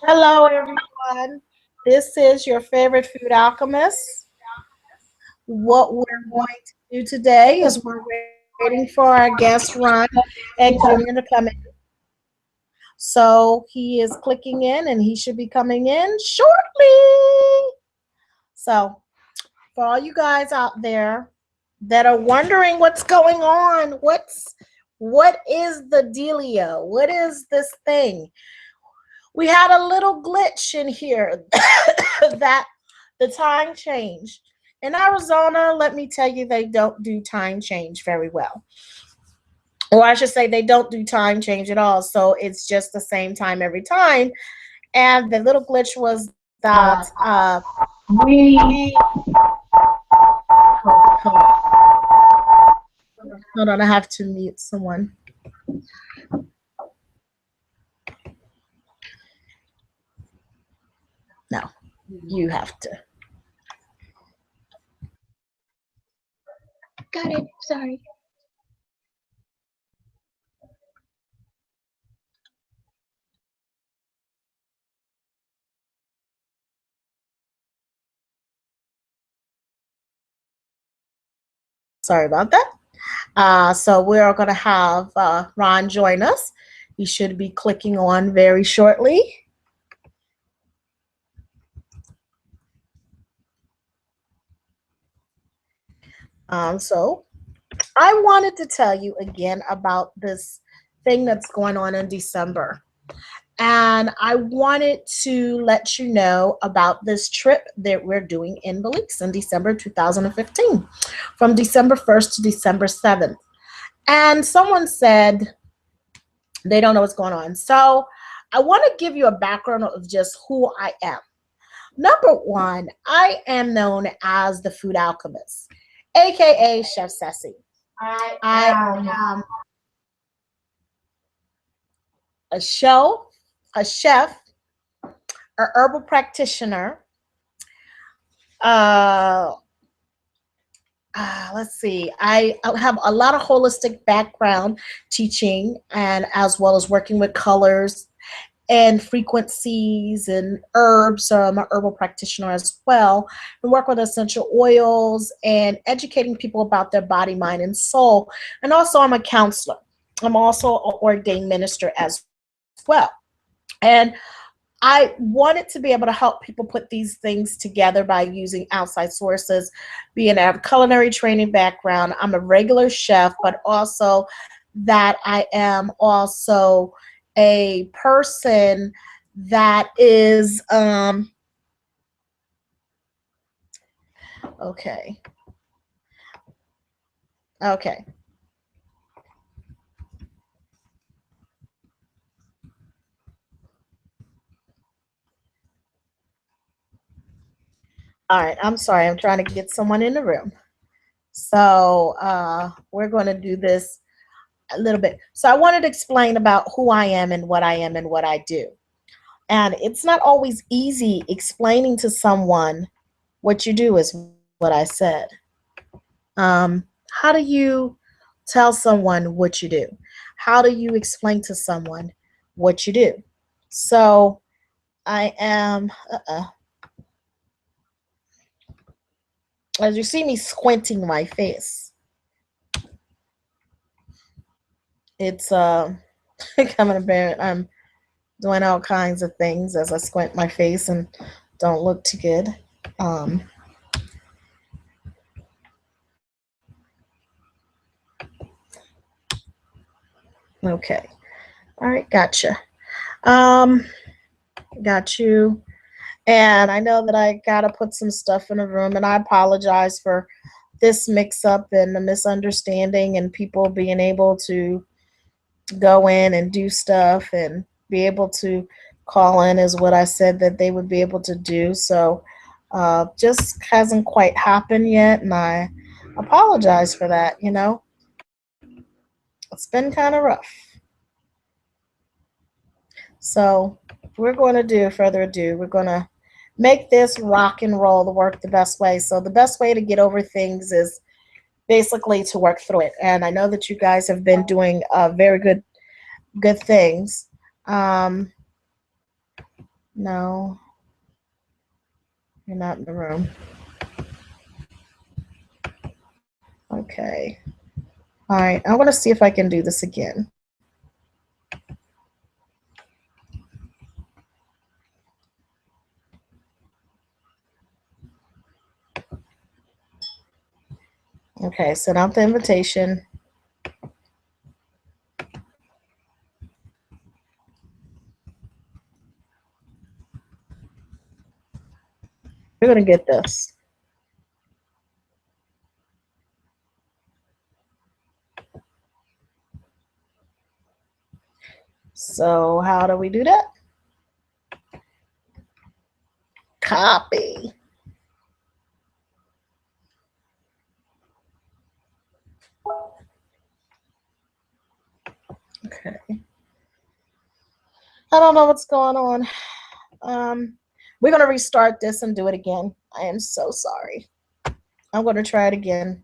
Hello, everyone. This is your favorite food alchemist. What we're going to do today is we're waiting for our guest, Ron Eick Jr., to come in. So he is clicking in and he should be coming in shortly. So, for all you guys out there that are wondering what's going on, what is the dealio? What is this thing? We had a little glitch in here that the time change. In Arizona, let me tell you, they don't do time change very well. Or I should say, they don't do time change at all. So it's just the same time every time. And the little glitch was that we. Hold on, I have to mute someone. No, you have to. Got it. Sorry. Sorry about that. So we're going to have Ron join us. He should be clicking on very shortly. So I wanted to tell you again about this thing that's going on in December. And I wanted to let you know about this trip that we're doing in Belize in December 2015, from December 1st to December 7th. And someone said they don't know what's going on. So I want to give you a background of just who I am. Number one, I am known as the Food Alchemist, aka Chef Ceci. I am a chef, a herbal practitioner. Let's see. I have a lot of holistic background teaching, and as well as working with colors and frequencies and herbs. So I'm an herbal practitioner as well. I work with essential oils and educating people about their body, mind, and soul. And also, I'm a counselor. I'm also an ordained minister as well. And I wanted to be able to help people put these things together by using outside sources, being a culinary training background. I'm a regular chef, but also that I am also a person that is okay. Okay. All right, I'm sorry. I'm trying to get someone in the room. So we're going to do this a little bit. So I wanted to explain about who I am and what I am and what I do. And it's not always easy explaining to someone what you do, is what I said. How do you tell someone what you do? How do you explain to someone what you do? So I am, as you see me squinting my face, it's coming apparent. I'm doing all kinds of things as I squint my face and don't look too good. Um, okay. All right, gotcha. Um, got you. And I know that I gotta put some stuff in the room, and I apologize for this mix up and the misunderstanding and people being able to go in and do stuff and be able to call in is what I said that they would be able to do. So just hasn't quite happened yet, and I apologize for that. It's been kind of rough. So we're going to do, further ado, we're going to make this rock and roll work the best way. So the best way to get over things is basically to work through it. And I know that you guys have been doing very good things. No. You're not in the room. Okay. All right. I want to see if I can do this again. Okay. Send out the invitation. We're going to get this. So how do we do that? Copy. Okay. I don't know what's going on. We're going to restart this and do it again. I am so sorry. I'm going to try it again.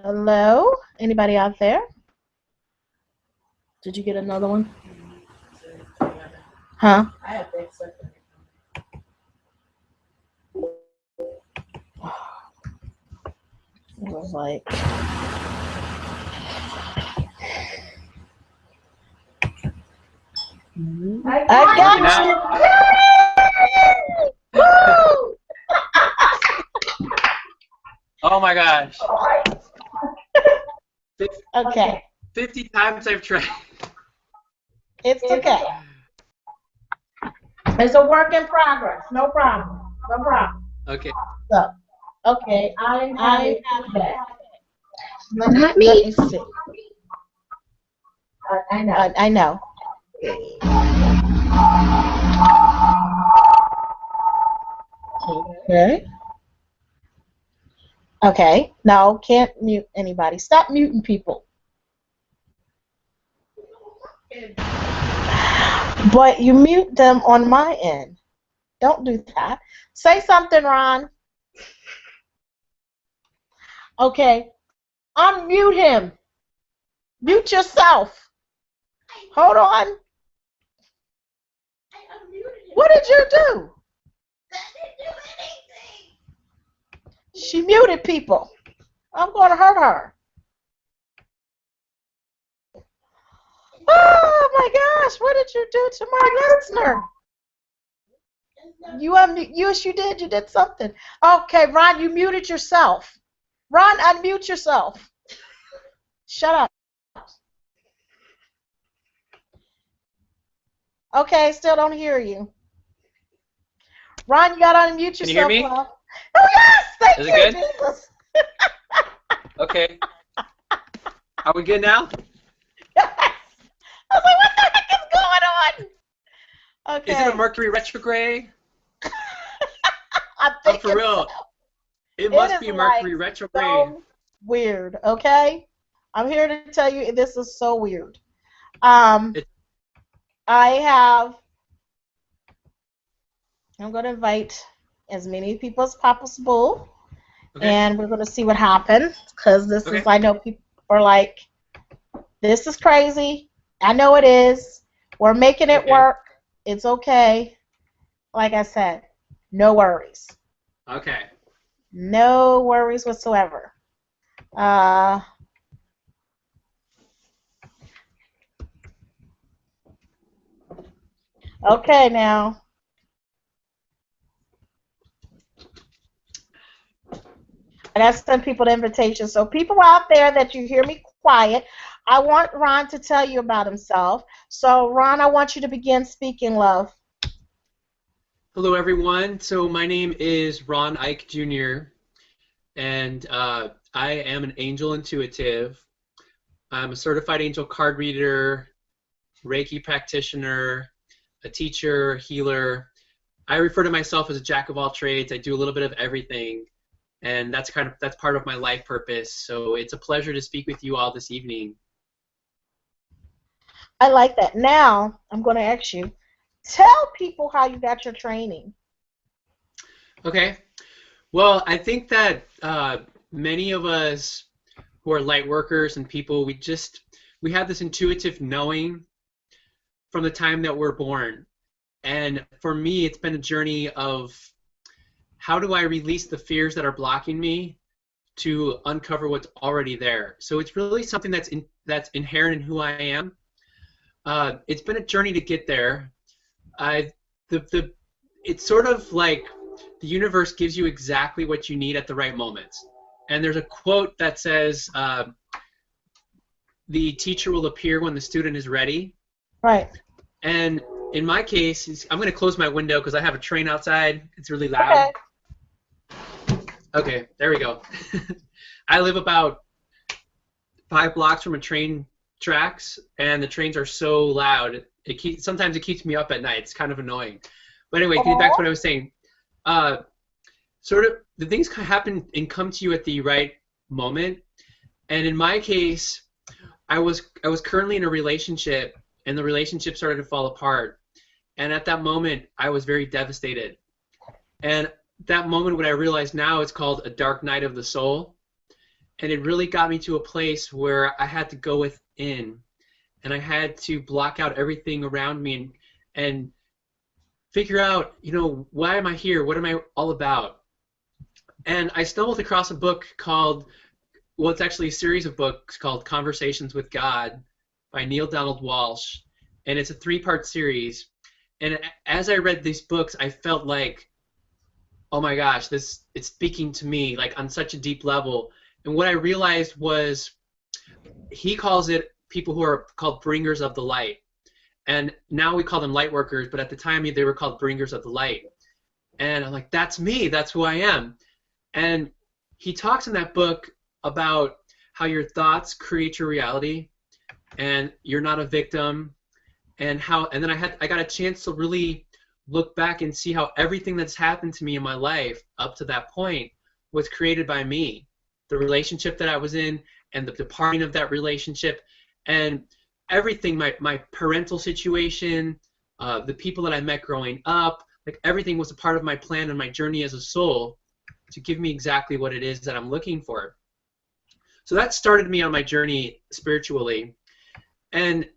Hello? Anybody out there? Did you get another one? Huh? I have big stuff. It was like... I got you! Woo! Oh my gosh. Okay. 50 times I've tried. It's okay. It's a work in progress. No problem. No problem. Okay. So, okay, I have that. Let me see. I know. I know. Okay. Okay. No, can't mute anybody. Stop muting people. But you mute them on my end. Don't do that. Say something, Ron. Okay. Unmute him. Mute yourself. Hold on. What did you do? I didn't do anything. She muted people. I'm going to hurt her. Oh my gosh, what did you do to my listener? Yes, you did. You did something. Okay, Ron, you muted yourself. Ron, unmute yourself. Shut up. Okay, still don't hear you. Ron, you gotta unmute yourself. Can you hear me? Love. Oh yes, thank you. Is it good? Jesus. Okay. Are we good now? Yes. I was like, what the heck is going on? Okay. Is it a Mercury retrograde? I think for real. It must be Mercury like retrograde. So weird, okay? I'm here to tell you this is so weird. I'm going to invite as many people as possible, and we're going to see what happens, because this is, I know people are like, this is crazy. I know it is. We're making it work. It's okay. Like I said, no worries. Okay. No worries whatsoever. Okay, now. I got to send people the invitation. So people out there that you hear me quiet, I want Ron to tell you about himself. So Ron, I want you to begin speaking, love. Hello, everyone. So my name is Ron Eick Jr., and I am an angel intuitive. I'm a certified angel card reader, Reiki practitioner, a teacher, healer. I refer to myself as a jack of all trades. I do a little bit of everything, and that's part of my life purpose. So it's a pleasure to speak with you all this evening. I like that. Now I'm going to ask you, tell people how you got your training. Okay. Well, I think that many of us who are light workers and people, we have this intuitive knowing from the time that we're born. And for me, it's been a journey of how do I release the fears that are blocking me to uncover what's already there. So it's really something that's inherent in who I am. It's been a journey to get there. It's sort of like the universe gives you exactly what you need at the right moments. And there's a quote that says, the teacher will appear when the student is ready. Right. And in my case, I'm going to close my window because I have a train outside. It's really loud. Okay, there we go. I live about 5 blocks from a train tracks, and the trains are so loud. Sometimes it keeps me up at night. It's kind of annoying. But anyway, getting back to what I was saying. Sort of the things happen and come to you at the right moment. And in my case, I was currently in a relationship, and the relationship started to fall apart. And at that moment, I was very devastated. And that moment, what I realize now, is called a dark night of the soul. And it really got me to a place where I had to go within, and I had to block out everything around me and figure out, why am I here? What am I all about? And I stumbled across a book called, well, it's actually a series of books called Conversations with God by Neil Donald Walsh, and it's a 3-part series. And as I read these books, I felt like, oh my gosh, it's speaking to me like on such a deep level. And what I realized was he calls it people who are called bringers of the light. And now we call them light workers, but at the time they were called bringers of the light. And I'm like, that's me, that's who I am. And he talks in that book about how your thoughts create your reality, and you're not a victim, and then I got a chance to really look back and see how everything that's happened to me in my life up to that point was created by me. The relationship that I was in, and the departing of that relationship, and everything, my parental situation, the people that I met growing up, like everything was a part of my plan and my journey as a soul to give me exactly what it is that I'm looking for. So that started me on my journey spiritually. And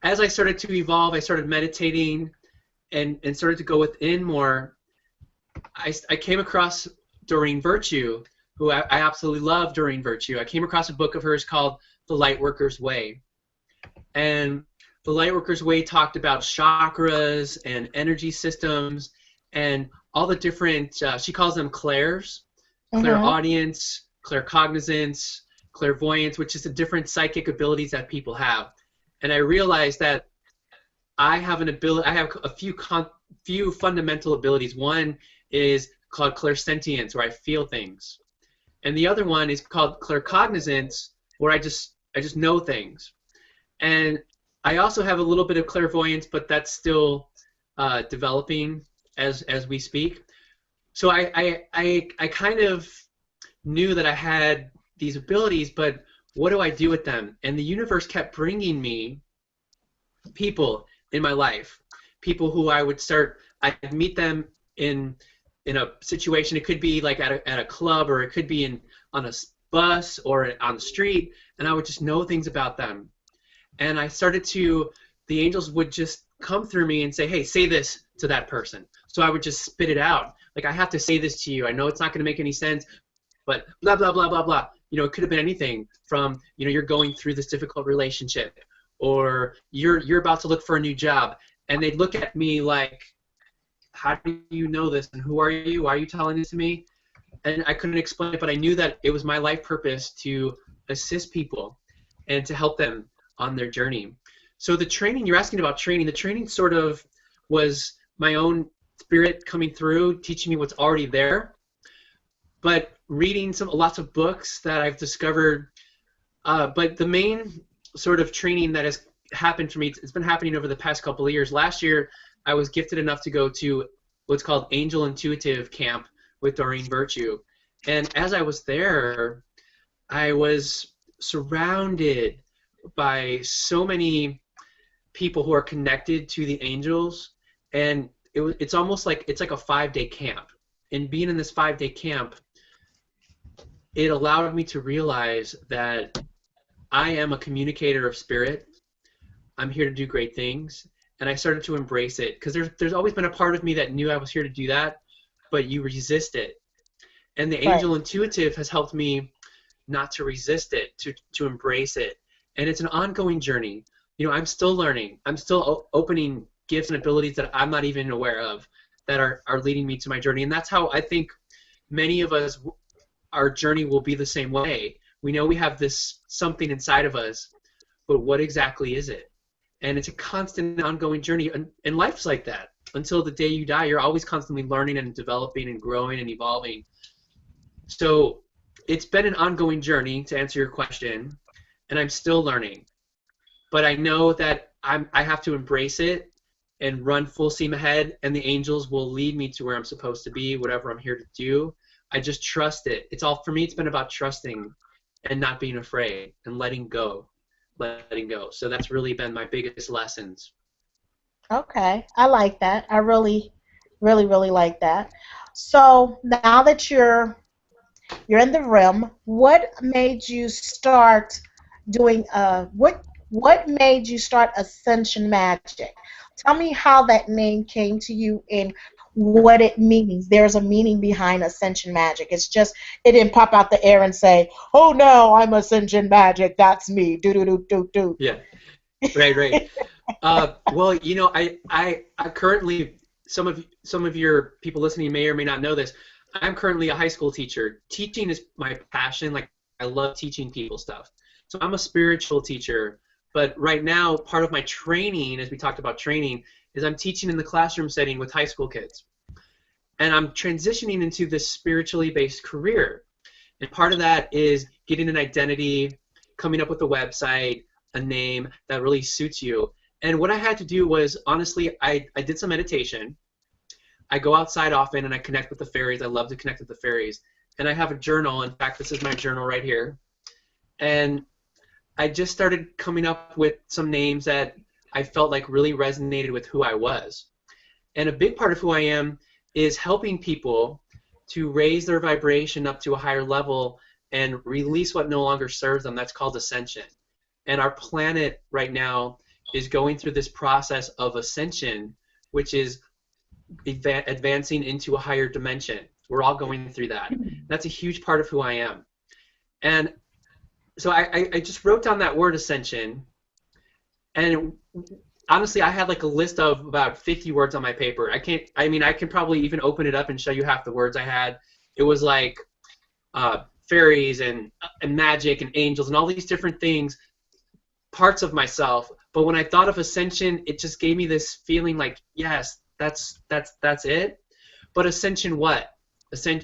as I started to evolve, I started meditating and started to go within more. I came across Doreen Virtue, who I absolutely love Doreen Virtue. I came across a book of hers called The Lightworker's Way. And The Lightworker's Way talked about chakras and energy systems and all the different, she calls them clairs, clairaudience, claircognizance, clairvoyance, which is the different psychic abilities that people have. And I realized that I have a few fundamental abilities. One is called clairsentience, where I feel things. And the other one is called claircognizance, where I just know things. And I also have a little bit of clairvoyance, but that's still developing as we speak. So I kind of knew that I had these abilities, but what do I do with them? And the universe kept bringing me people in my life, people who I'd meet them in a situation. It could be like at a club, or it could be on a bus or on the street, and I would just know things about them. And I started the angels would just come through me and say, hey, say this, to that person. So I would just spit it out. Like, I have to say this to you. I know it's not going to make any sense, but blah, blah, blah, blah, blah. You know, it could have been anything from, you know, you're going through this difficult relationship, or you're about to look for a new job, and they'd look at me like, how do you know this, and who are you? Why are you telling this to me? And I couldn't explain it, but I knew that it was my life purpose to assist people and to help them on their journey. So the training, you're asking about training, the training sort of was my own spirit coming through, teaching me what's already there, but reading lots of books that I've discovered. But the main sort of training that has happened for me, it's been happening over the past couple of years. Last year, I was gifted enough to go to what's called Angel Intuitive Camp with Doreen Virtue. And as I was there, I was surrounded by so many people who are connected to the angels, and it's almost like it's like a 5-day camp. And being in this 5-day camp, it allowed me to realize that I am a communicator of spirit. I'm here to do great things, and I started to embrace it, because there's always been a part of me that knew I was here to do that, but you resist it. And the Angel Intuitive has helped me not to resist it, to embrace it. And it's an ongoing journey. You know, I'm still learning. I'm still opening gifts and abilities that I'm not even aware of that are leading me to my journey. And that's how I think many of us, our journey will be the same way. We know we have this something inside of us, but what exactly is it? And it's a constant, ongoing journey. And life's like that. Until the day you die, you're always constantly learning and developing and growing and evolving. So it's been an ongoing journey, to answer your question, and I'm still learning. But I know that I have to embrace it and run full steam ahead, and the angels will lead me to where I'm supposed to be, whatever I'm here to do. I just trust it. It's all, for me, it's been about trusting and not being afraid and letting go. So that's really been my biggest lessons. Okay, I like that. I really, really, really like that. So now that you're in the realm, what made you start doing what made you start Ascension Magic? Tell me how that name came to you and what it means. There's a meaning behind Ascension Magic. It's just, it didn't pop out the air and say, "Oh no, I'm Ascension Magic. That's me." Do do do do do. Yeah, right. Well, you know, I currently, some of your people listening may or may not know this. I'm currently a high school teacher. Teaching is my passion. Like, I love teaching people stuff. So I'm a spiritual teacher. But right now, part of my training, as we talked about training, is I'm teaching in the classroom setting with high school kids. And I'm transitioning into this spiritually based career. And part of that is getting an identity, coming up with a website, a name that really suits you. And what I had to do was, honestly, I did some meditation. I go outside often and I connect with the fairies. I love to connect with the fairies. And I have a journal. In fact, this is my journal right here. And I just started coming up with some names that I felt like really resonated with who I was. And a big part of who I am is helping people to raise their vibration up to a higher level and release what no longer serves them. That's called ascension. And our planet right now is going through this process of ascension, which is advancing into a higher dimension. We're all going through that. That's a huge part of who I am. And so I just wrote down that word ascension, and honestly, I had like a list of about 50 words on my paper. I can probably even open it up and show you half the words I had. It was like fairies and magic and angels and all these different things, parts of myself. But when I thought of ascension, it just gave me this feeling like, yes, that's it. But ascension what?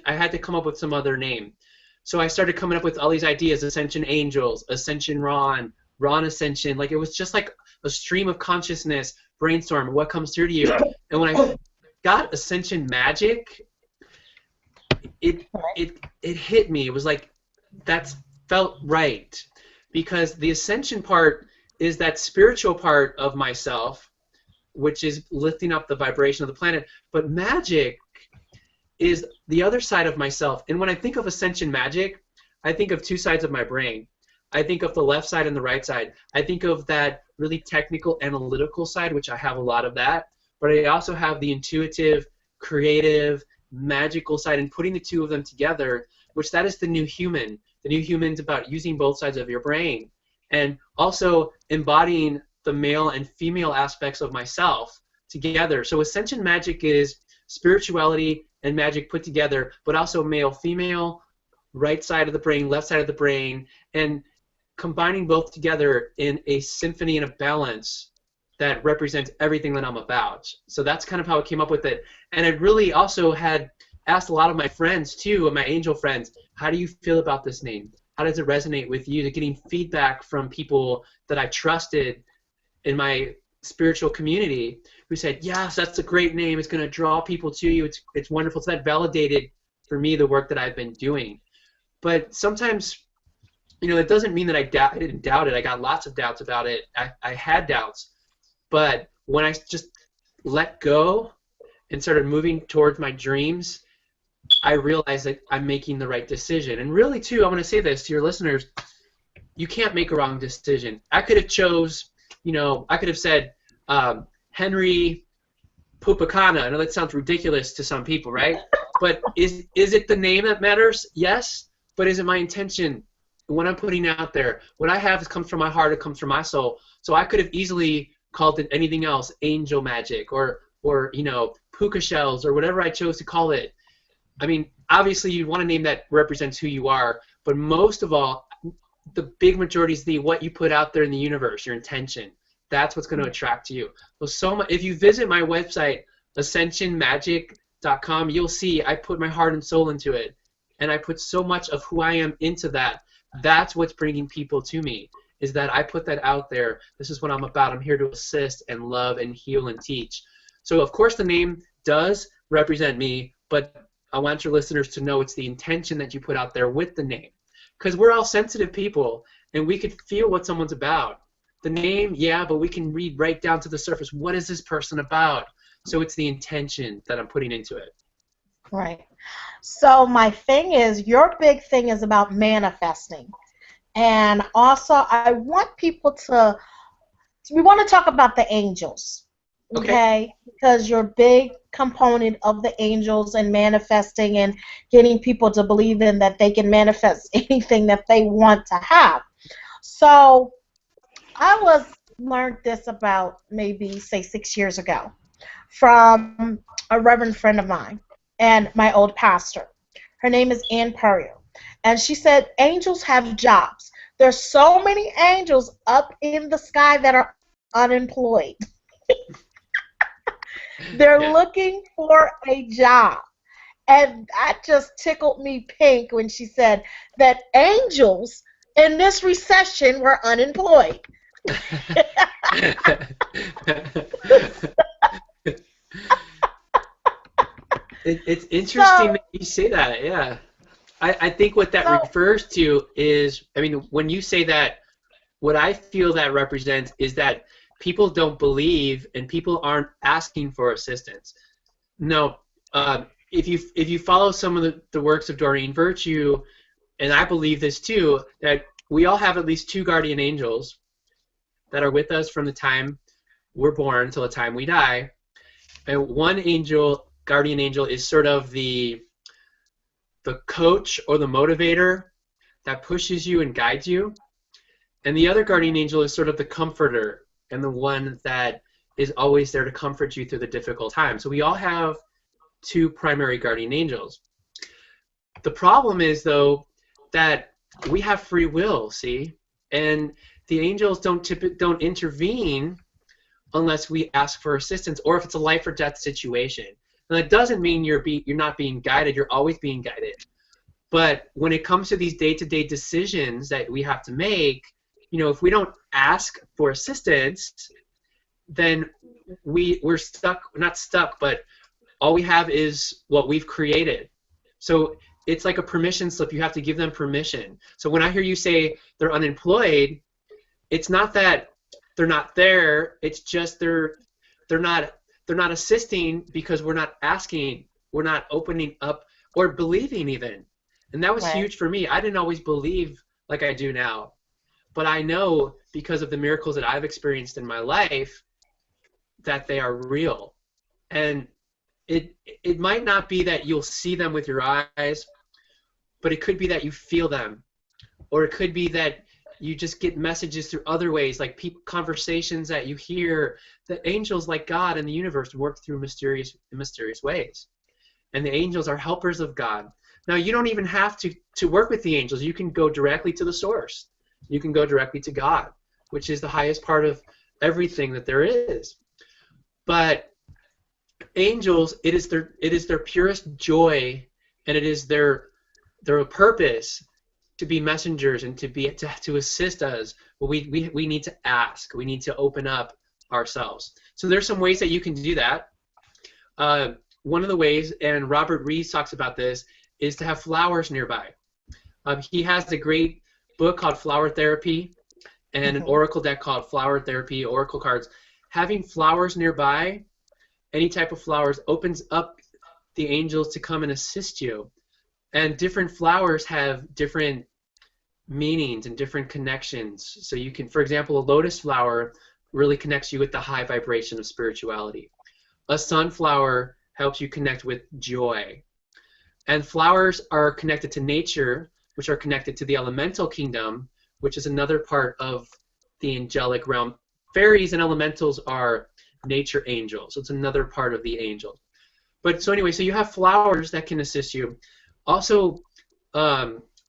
I had to come up with some other name. So I started coming up with all these ideas: Ascension Angels, Ascension Ron Ascension. Like, it was just like a stream of consciousness, brainstorm, what comes through to you. And when I got Ascension Magic, it hit me. It was like, that felt right. Because the ascension part is that spiritual part of myself, which is lifting up the vibration of the planet. But magic is the other side of myself. And when I think of Ascension Magic, I think of two sides of my brain. I think of the left side and the right side. I think of that really technical, analytical side, which I have a lot of that, but I also have the intuitive, creative, magical side, and putting the two of them together, which that is the new human. The new human's about using both sides of your brain and also embodying the male and female aspects of myself together. So Ascension Magic is spirituality and magic put together, but also male, female, right side of the brain, left side of the brain, and combining both together in a symphony and a balance that represents everything that I'm about. So that's kind of how I came up with it. And I really also had asked a lot of my friends too, my angel friends, how do you feel about this name? How does it resonate with you? To getting feedback from people that I trusted in my spiritual community who said, yes, that's a great name. It's going to draw people to you. It's wonderful. So that validated for me the work that I've been doing. But sometimes, you know, it doesn't mean that I didn't doubt it. I got lots of doubts about it. I had doubts. But when I just let go and started moving towards my dreams, I realized that I'm making the right decision. And really, too, I want to say this to your listeners, you can't make a wrong decision. I could have chose, you know, I could have said Henry Pupakana. I know that sounds ridiculous to some people, right? But is it the name that matters? Yes. But is it my intention? What I'm putting out there, what I have comes from my heart, it comes from my soul. So I could have easily called it anything else, Angel Magic, or you know, puka shells, or whatever I chose to call it. I mean, obviously you want a name that represents who you are, but most of all, the big majority is what you put out there in the universe, your intention. That's what's going to attract to you. So if you visit my website, ascensionmagic.com, you'll see I put my heart and soul into it, and I put so much of who I am into that. That's what's bringing people to me, is that I put that out there. This is what I'm about. I'm here to assist and love and heal and teach. So, of course, the name does represent me, but I want your listeners to know it's the intention that you put out there with the name. Because we're all sensitive people, and we could feel what someone's about. The name, yeah, but we can read right down to the surface. What is this person about? So it's the intention that I'm putting into it. Right. So my thing is, your big thing is about manifesting. And also, I want people to, we want to talk about the angels. Okay? Because you're a big component of the angels and manifesting and getting people to believe in that they can manifest anything that they want to have. So I learned this about maybe, say, 6 years ago from a reverend friend of mine and my old pastor. Her name is Ann Perrier. And she said, angels have jobs. There's so many angels up in the sky that are unemployed. They're looking for a job. And that just tickled me pink when she said that angels in this recession were unemployed. It's interesting that you say that, yeah. I think what that refers to is, I mean, when you say that, what I feel that represents is that people don't believe and people aren't asking for assistance. No, if you follow some of the works of Doreen Virtue, and I believe this too, that we all have at least 2 guardian angels that are with us from the time we're born until the time we die. And one angel, guardian angel, is sort of the coach or the motivator that pushes you and guides you. And the other guardian angel is sort of the comforter and the one that is always there to comfort you through the difficult times. So we all have 2 primary guardian angels. The problem is, though, that we have free will, see? And the angels don't intervene unless we ask for assistance, or if it's a life or death situation. And that doesn't mean you're not being guided. You're always being guided. But when it comes to these day-to-day decisions that we have to make, you know, if we don't ask for assistance, then we're stuck. Not stuck, but all we have is what we've created. So it's like a permission slip. You have to give them permission. So when I hear you say they're unemployed, it's not that they're not there. It's just they're not assisting because we're not asking. We're not opening up or believing even. And that was huge for me. I didn't always believe like I do now. But I know because of the miracles that I've experienced in my life that they are real. And it might not be that you'll see them with your eyes, but it could be that you feel them, or it could be that you just get messages through other ways, like conversations that you hear. That angels, like God and the universe, work through mysterious ways, and the angels are helpers of God. Now, you don't even have to work with the angels. You can go directly to the source. You can go directly to God, which is the highest part of everything that there is. But angels, it is their purest joy, and it is their purpose to be messengers and to assist us. But we need to ask. We need to open up ourselves. So there's some ways that you can do that. One of the ways, and Robert Rees talks about this, is to have flowers nearby. He has a great book called Flower Therapy and an oracle deck called Flower Therapy Oracle Cards. Having flowers nearby, any type of flowers, opens up the angels to come and assist you. And different flowers have different meanings and different connections. So you can, for example, a lotus flower really connects you with the high vibration of spirituality. A sunflower helps you connect with joy. And flowers are connected to nature, which are connected to the elemental kingdom, which is another part of the angelic realm. Fairies and elementals are nature angels. It's another part of the angels. But so anyway, so you have flowers that can assist you. Also,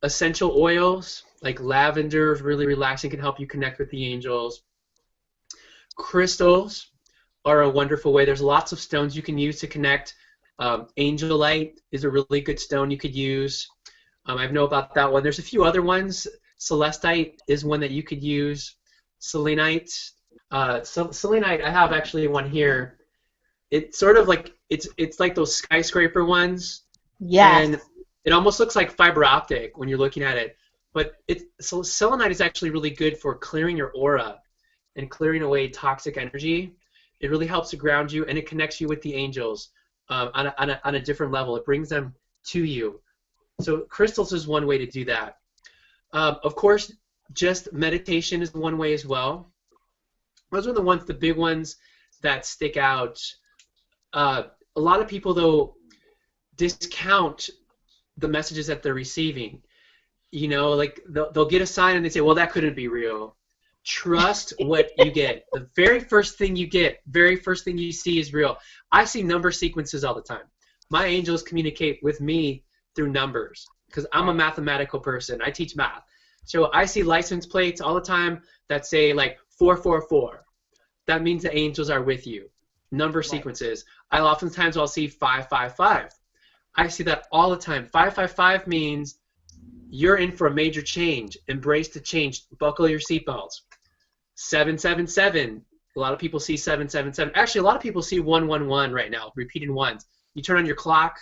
essential oils like lavender is really relaxing, can help you connect with the angels. Crystals are a wonderful way. There's lots of stones you can use to connect. Angelite is a really good stone you could use. I know about that one. There's a few other ones. Celestite is one that you could use. Selenite. Selenite, I have actually one here. It's sort of like it's like those skyscraper ones. Yes. And it almost looks like fiber optic when you're looking at it. But selenite is actually really good for clearing your aura and clearing away toxic energy. It really helps to ground you, and it connects you with the angels on a different level. It brings them to you. So crystals is one way to do that. Of course, just meditation is one way as well. Those are the big ones that stick out. A lot of people, though, discount the messages that they're receiving. You know, like they'll get a sign and they say, well, that couldn't be real. Trust what you get. The very first thing you get, very first thing you see is real. I see number sequences all the time. My angels communicate with me through numbers because I'm a mathematical person. I teach math. So I see license plates all the time that say like 444. That means the angels are with you. Number sequences. Oftentimes I'll see 555. I see that all the time. 555 means you're in for a major change. Embrace the change. Buckle your seatbelts. 777. A lot of people see 777. Actually, a lot of people see 111 right now, repeating ones. You turn on your clock,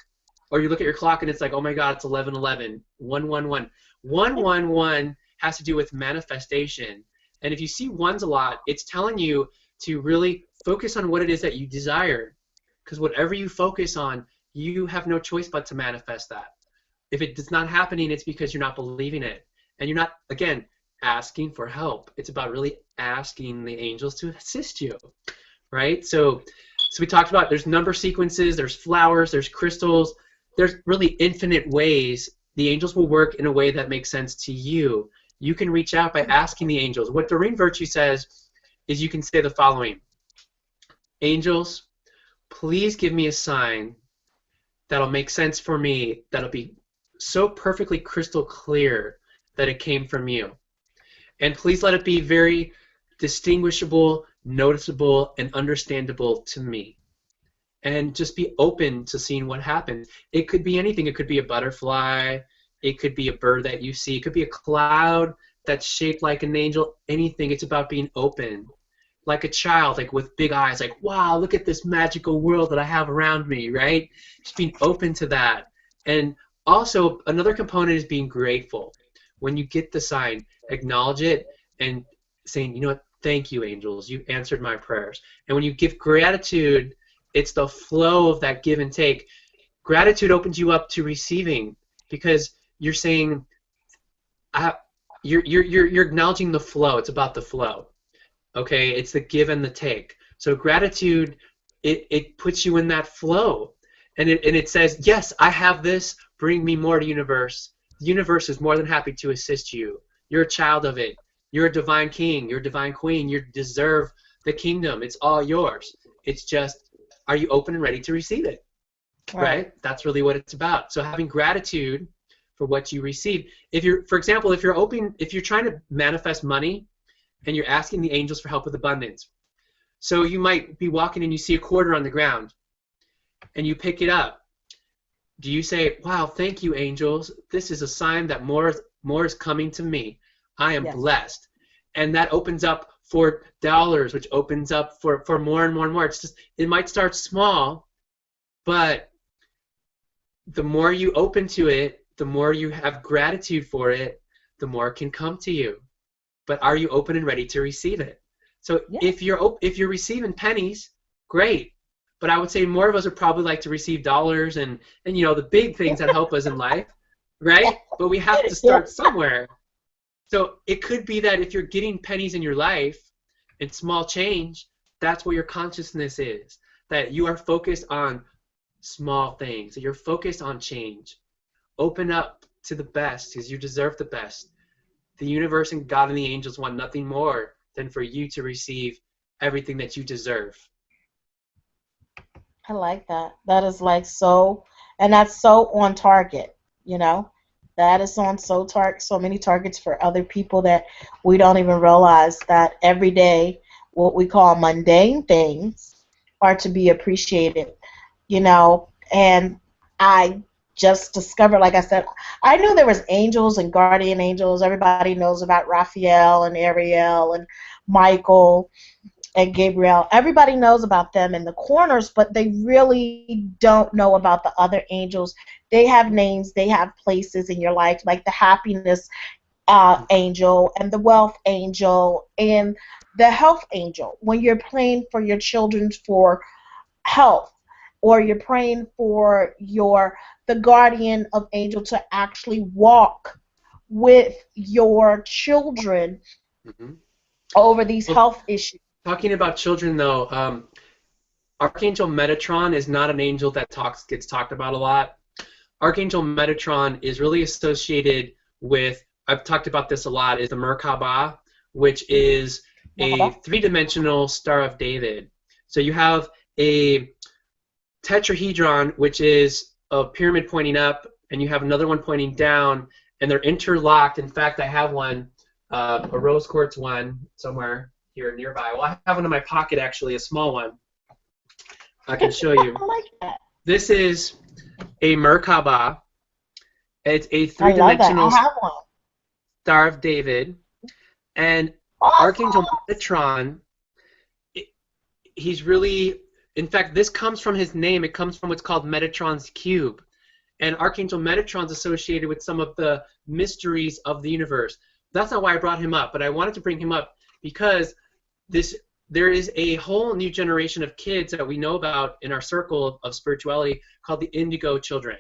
or you look at your clock, and it's like, oh my God, it's 1111. 111. 111 has to do with manifestation. And if you see ones a lot, it's telling you to really focus on what it is that you desire. Because whatever you focus on, you have no choice but to manifest that. If it's not happening, it's because you're not believing it. And you're not, again, asking for help. It's about really asking the angels to assist you, right? So we talked about there's number sequences, there's flowers, there's crystals. There's really infinite ways the angels will work in a way that makes sense to you. You can reach out by asking the angels. What Doreen Virtue says is you can say the following. Angels, please give me a sign that'll make sense for me, that'll be so perfectly crystal clear that it came from you. And please let it be very distinguishable, noticeable, and understandable to me. And just be open to seeing what happens. It could be anything. It could be a butterfly. It could be a bird that you see. It could be a cloud that's shaped like an angel. Anything. It's about being open. Like a child, like with big eyes, like, wow, look at this magical world that I have around me, right? Just being open to that. And also, another component is being grateful. When you get the sign, acknowledge it and saying, you know what, thank you, angels. You answered my prayers. And when you give gratitude, it's the flow of that give and take. Gratitude opens you up to receiving because you're saying, you're acknowledging the flow. It's about the flow. Okay, it's the give and the take. So gratitude it puts you in that flow. And it says, yes, I have this. Bring me more to universe. The universe is more than happy to assist you. You're a child of it. You're a divine king. You're a divine queen. You deserve the kingdom. It's all yours. It's just, are you open and ready to receive it? Right? That's really what it's about. So having gratitude for what you receive. If you're, for example, if you're trying to manifest money and you're asking the angels for help with abundance, so you might be walking and you see a quarter on the ground and you pick it up. Do you say, wow, thank you, angels. This is a sign that more is coming to me. I am blessed. And that opens up for dollars, which opens up for more and more and more. It's just, it might start small, but the more you open to it, the more you have gratitude for it, the more it can come to you. But are you open and ready to receive it? So if you're receiving pennies, great. But I would say more of us would probably like to receive dollars and you know, the big things that help us in life, right? But we have to start somewhere. So it could be that if you're getting pennies in your life and small change, that's what your consciousness is. That you are focused on small things. That you're focused on change. Open up to the best because you deserve the best. The universe and God and the angels want nothing more than for you to receive everything that you deserve. I like that. That is like so, and that's so on target, you know. That is on so many targets for other people that we don't even realize that every day what we call mundane things are to be appreciated, you know. And I just discovered, like I said, I knew there was angels and guardian angels. Everybody knows about Raziel and Ariel and Michael and Gabriel. Everybody knows about them in the corners, but they really don't know about the other angels. They have names, they have places in your life, like the happiness angel and the wealth angel and the health angel. When you're praying for your children for health, or you're praying for the guardian of angel to actually walk with your children over these health issues. Talking about children, though, Archangel Metatron is not an angel that gets talked about a lot. Archangel Metatron is really associated with, I've talked about this a lot, is the Merkabah, which is a three-dimensional Star of David. So you have a tetrahedron, which is a pyramid pointing up, and you have another one pointing down, and they're interlocked. In fact, I have one, a rose quartz one somewhere here nearby. Well, I have one in my pocket, actually, a small one. I can show you. I like that. This is a Merkabah. It's a three-dimensional Star of David. And Archangel Metatron, he's really, in fact, this comes from his name. It comes from what's called Metatron's cube. And Archangel Metatron's associated with some of the mysteries of the universe. That's not why I brought him up, but I wanted to bring him up because there is a whole new generation of kids that we know about in our circle of spirituality called the Indigo Children.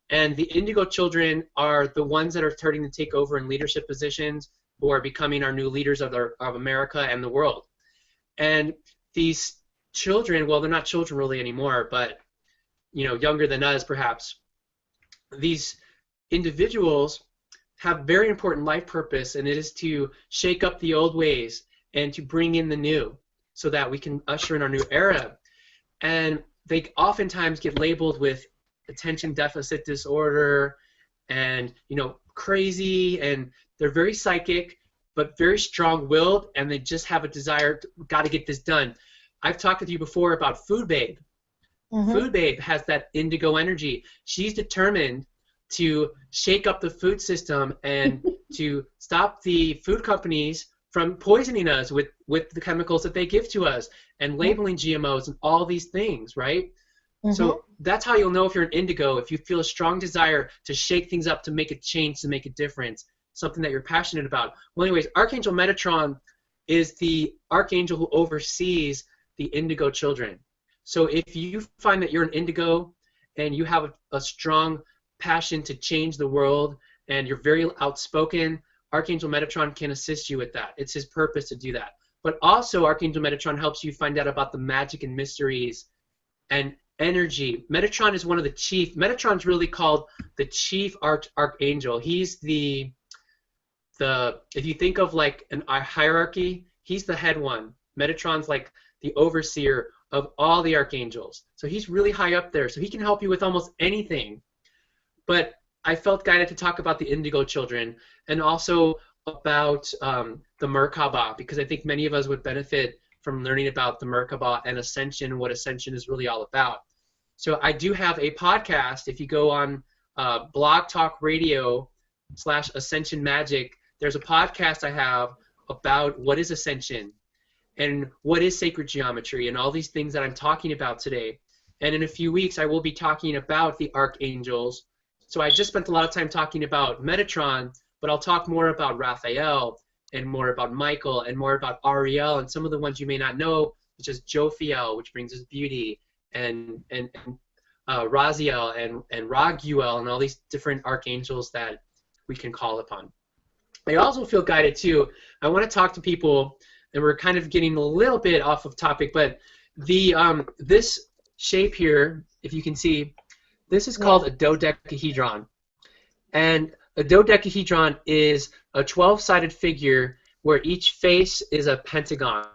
And the Indigo Children are the ones that are starting to take over in leadership positions who are becoming our new leaders of America and the world. And these children, well, they're not children really anymore, but you know, younger than us perhaps. These individuals have very important life purpose, and it is to shake up the old ways and to bring in the new so that we can usher in our new era. And they oftentimes get labeled with attention deficit disorder and, you know, crazy, and they're very psychic but very strong-willed, and they just have a desire, got to get this done. I've talked with you before about Food Babe. Food Babe has that indigo energy. She's determined to shake up the food system and to stop the food companies from poisoning us with the chemicals that they give to us and labeling GMOs and all these things, right? So that's how you'll know if you're an indigo, if you feel a strong desire to shake things up, to make a change, to make a difference, something that you're passionate about. Well, anyways, Archangel Metatron is the archangel who oversees the indigo children. So if you find that you're an indigo and you have a strong passion to change the world and you're very outspoken, Archangel Metatron can assist you with that. It's his purpose to do that. but also Archangel Metatron helps you find out about the magic and mysteries and energy. Metatron is one of the chief. Metatron's really called the chief archangel. He's the if you think of like a hierarchy, he's the head one. Metatron's like the overseer of all the archangels. So he's really high up there. So he can help you with almost anything. But I felt guided to talk about the Indigo Children and also about the Merkaba, because I think many of us would benefit from learning about the Merkaba and Ascension, what Ascension is really all about. So I do have a podcast. If you go on Blog Talk Radio / Ascension Magic, there's a podcast I have about what is Ascension and what is sacred geometry and all these things that I'm talking about today. And in a few weeks, I will be talking about the archangels. So I just spent a lot of time talking about Metatron, but I'll talk more about Raziel and more about Michael and more about Ariel and some of the ones you may not know, such as Jophiel, which brings us beauty, and Raziel and Raguel and all these different archangels that we can call upon. I also feel guided too. I want to talk to people, and we're kind of getting a little bit off of topic, but the this shape here, if you can see, this is called a dodecahedron. And a dodecahedron is a 12-sided figure where each face is a pentagon.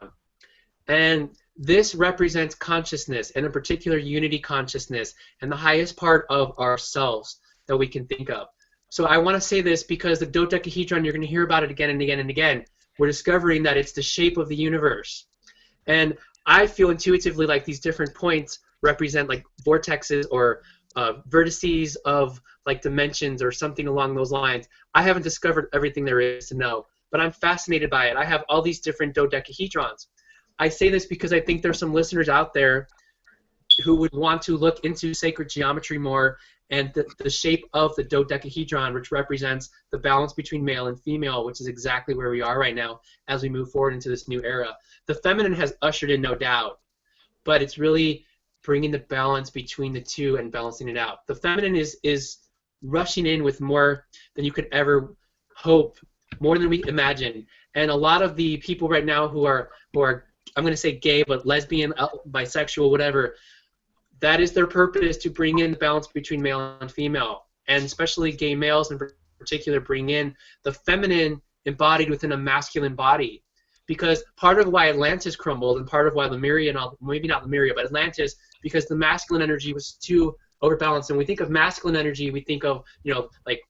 And this represents consciousness, and in particular unity consciousness, and the highest part of ourselves that we can think of. So I want to say this because the dodecahedron, you're going to hear about it again and again and again. We're discovering that it's the shape of the universe. And I feel intuitively like these different points represent like vortexes or vertices of like dimensions or something along those lines. I haven't discovered everything there is to know, but I'm fascinated by it. I have all these different dodecahedrons. I say this because I think there's some listeners out there who would want to look into sacred geometry more and the shape of the dodecahedron, which represents the balance between male and female, which is exactly where we are right now as we move forward into this new era. The feminine has ushered in, no doubt, but it's really bringing the balance between the two and balancing it out. The feminine is rushing in with more than you could ever hope, more than we imagine. And a lot of the people right now who are I'm going to say gay, but lesbian, bisexual, whatever, that is their purpose, to bring in the balance between male and female, and especially gay males in particular bring in the feminine embodied within a masculine body. Because part of why Atlantis crumbled and part of why Lemuria and all, maybe not Lemuria, but Atlantis, because the masculine energy was too overbalanced. And when we think of masculine energy, we think of, like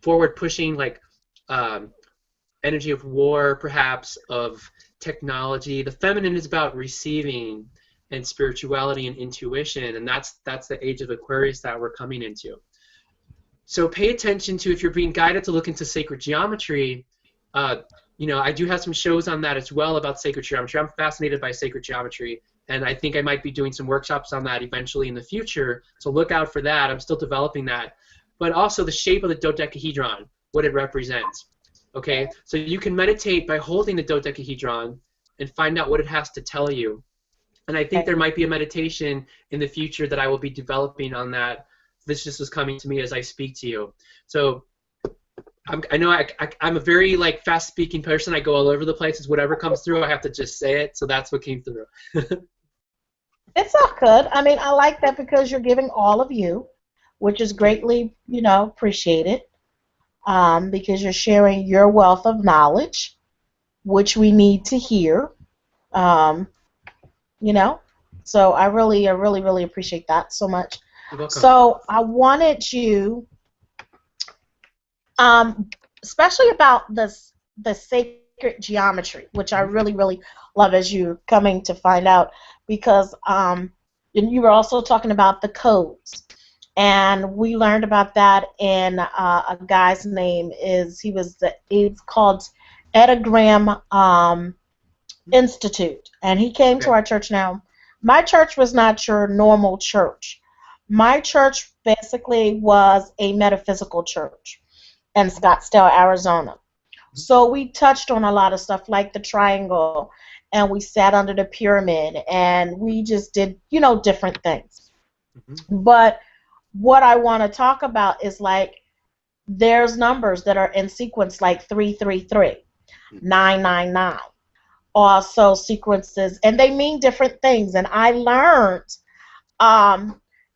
forward pushing, like energy of war, perhaps, of technology. The feminine is about receiving and spirituality and intuition, and that's the age of Aquarius that we're coming into. So pay attention to, if you're being guided to look into sacred geometry, I do have some shows on that as well about sacred geometry. I'm fascinated by sacred geometry, and I think I might be doing some workshops on that eventually in the future, so look out for that. I'm still developing that. But also the shape of the dodecahedron, what it represents. Okay, so you can meditate by holding the dodecahedron and find out what it has to tell you. And I think there might be a meditation in the future that I will be developing on that. This just was coming to me as I speak to you. So I know I'm a very fast-speaking person. I go all over the place. It's whatever comes through, I have to just say it. So that's what came through. It's all good. I mean, I like that because you're giving all of you, which is greatly, appreciated, because you're sharing your wealth of knowledge, which we need to hear. So I really appreciate that so much. You're welcome. So I wanted you, especially about the sacred geometry, which I really love as you're coming to find out, because you were also talking about the codes, and we learned about that in a guy's name it's called Etagram Institute, and he came to our church. Now, my church was not your normal church. My church basically was a metaphysical church in Scottsdale, Arizona. So we touched on a lot of stuff like the triangle, and we sat under the pyramid, and we just did, different things. Mm-hmm. But what I want to talk about is there's numbers that are in sequence like 333, 999. also sequences, and they mean different things. And I learned,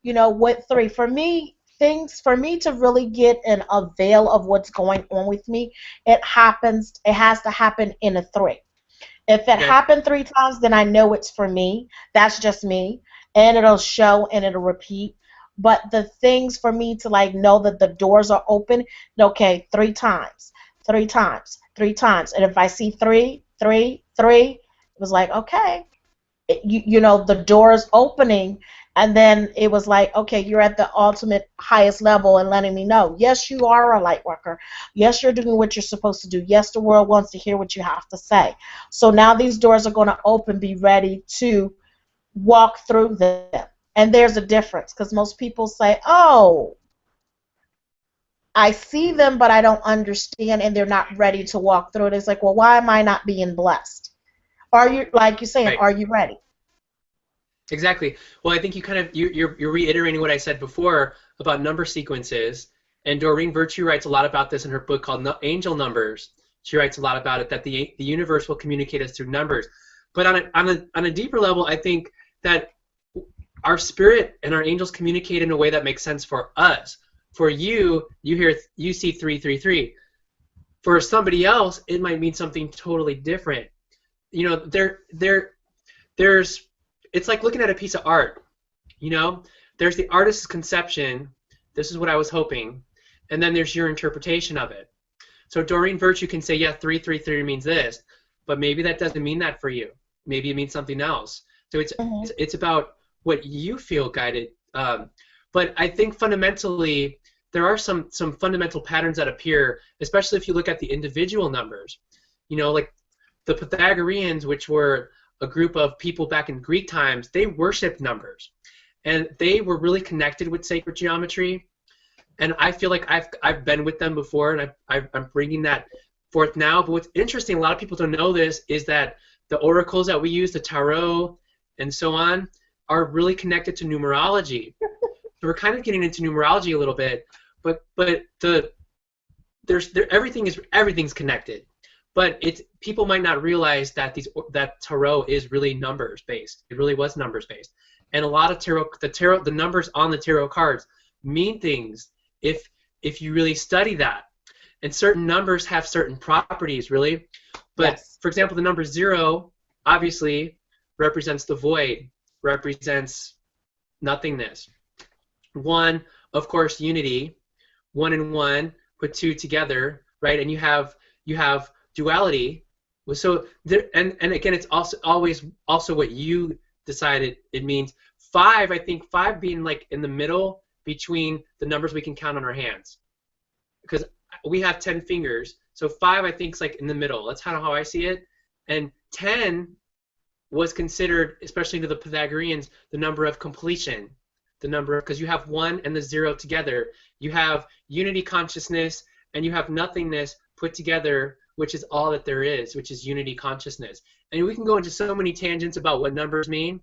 with three, for me, things for me to really get a veil of what's going on with me, it has to happen in a three. If it Okay. happened three times, then I know it's for me. That's just me. And it'll show and it'll repeat. But the things for me to like know that the doors are open, okay, three times, three times, three times. And if I see three, three, three, it was like, okay, the door is opening. And then it was like, okay, you're at the ultimate highest level and letting me know, yes, you are a light worker. Yes, you're doing what you're supposed to do. Yes, the world wants to hear what you have to say. So now these doors are going to open. Be ready to walk through them. And there's a difference because most people say, oh, I see them, but I don't understand, and they're not ready to walk through it. It's like, well, why am I not being blessed? Are you, like you're saying, Right. are you ready? Exactly. Well, I think you're reiterating what I said before about number sequences, and Doreen Virtue writes a lot about this in her book called Angel Numbers. She writes a lot about it, that the universe will communicate us through numbers. But on a deeper level, I think that our spirit and our angels communicate in a way that makes sense for us. For you see 333. For somebody else, it might mean something totally different. There's it's like looking at a piece of art. There's the artist's conception. This is what I was hoping, and then there's your interpretation of it. So Doreen Virtue can say, yeah, 333 means this, but maybe that doesn't mean that for you. Maybe it means something else. So it's about what you feel guided. But I think fundamentally there are some fundamental patterns that appear, especially if you look at the individual numbers. Like the Pythagoreans, which were a group of people back in Greek times, they worshipped numbers, and they were really connected with sacred geometry. And I feel like I've been with them before, and I'm bringing that forth now. But what's interesting, a lot of people don't know this, is that the oracles that we use, the tarot and so on, are really connected to numerology. So we're kind of getting into numerology a little bit, but everything's connected. But people might not realize that that tarot is really numbers based. It really was numbers based, and a lot of the numbers on the tarot cards mean things if you really study that. And certain numbers have certain properties, really. But Yes. For example, the number 0 obviously represents the void, represents nothingness. 1, of course, unity. 1 and 1, put 2 together, right? And you have duality. So there, and again, it's always what you decided it means. 5, I think 5 being like in the middle between the numbers we can count on our hands, because we have 10 fingers. So 5, I think, is like in the middle. That's kind of how I see it. And 10 was considered, especially to the Pythagoreans, the number of completion. The number, because you have 1 and the 0 together. You have unity consciousness, and you have nothingness put together, which is all that there is, which is unity consciousness. And we can go into so many tangents about what numbers mean.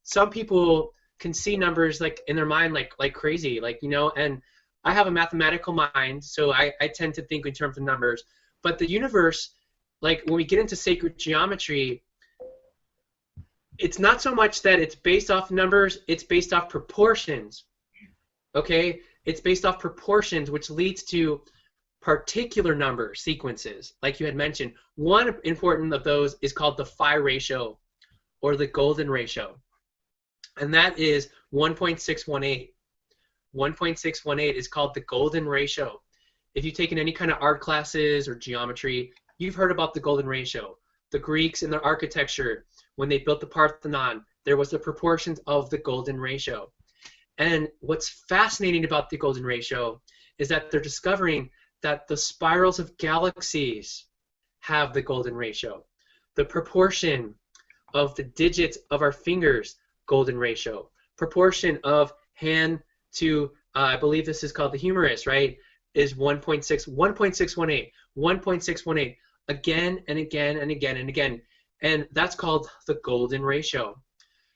Some people can see numbers like in their mind like crazy, and I have a mathematical mind, so I tend to think in terms of numbers. But the universe, like when we get into sacred geometry, it's not so much that it's based off numbers, it's based off proportions. Okay? It's based off proportions, which leads to particular number sequences, like you had mentioned. One important of those is called the phi ratio, or the golden ratio. And that is 1.618. 1.618 is called the golden ratio. If you've taken any kind of art classes or geometry, you've heard about the golden ratio. The Greeks in their architecture, when they built the Parthenon, there was the proportions of the golden ratio. And what's fascinating about the golden ratio is that they're discovering that the spirals of galaxies have the golden ratio. The proportion of the digits of our fingers, golden ratio. Proportion of hand to, I believe this is called the humerus, right, is 1.618. 1.618 again and again and again and again. And that's called the golden ratio.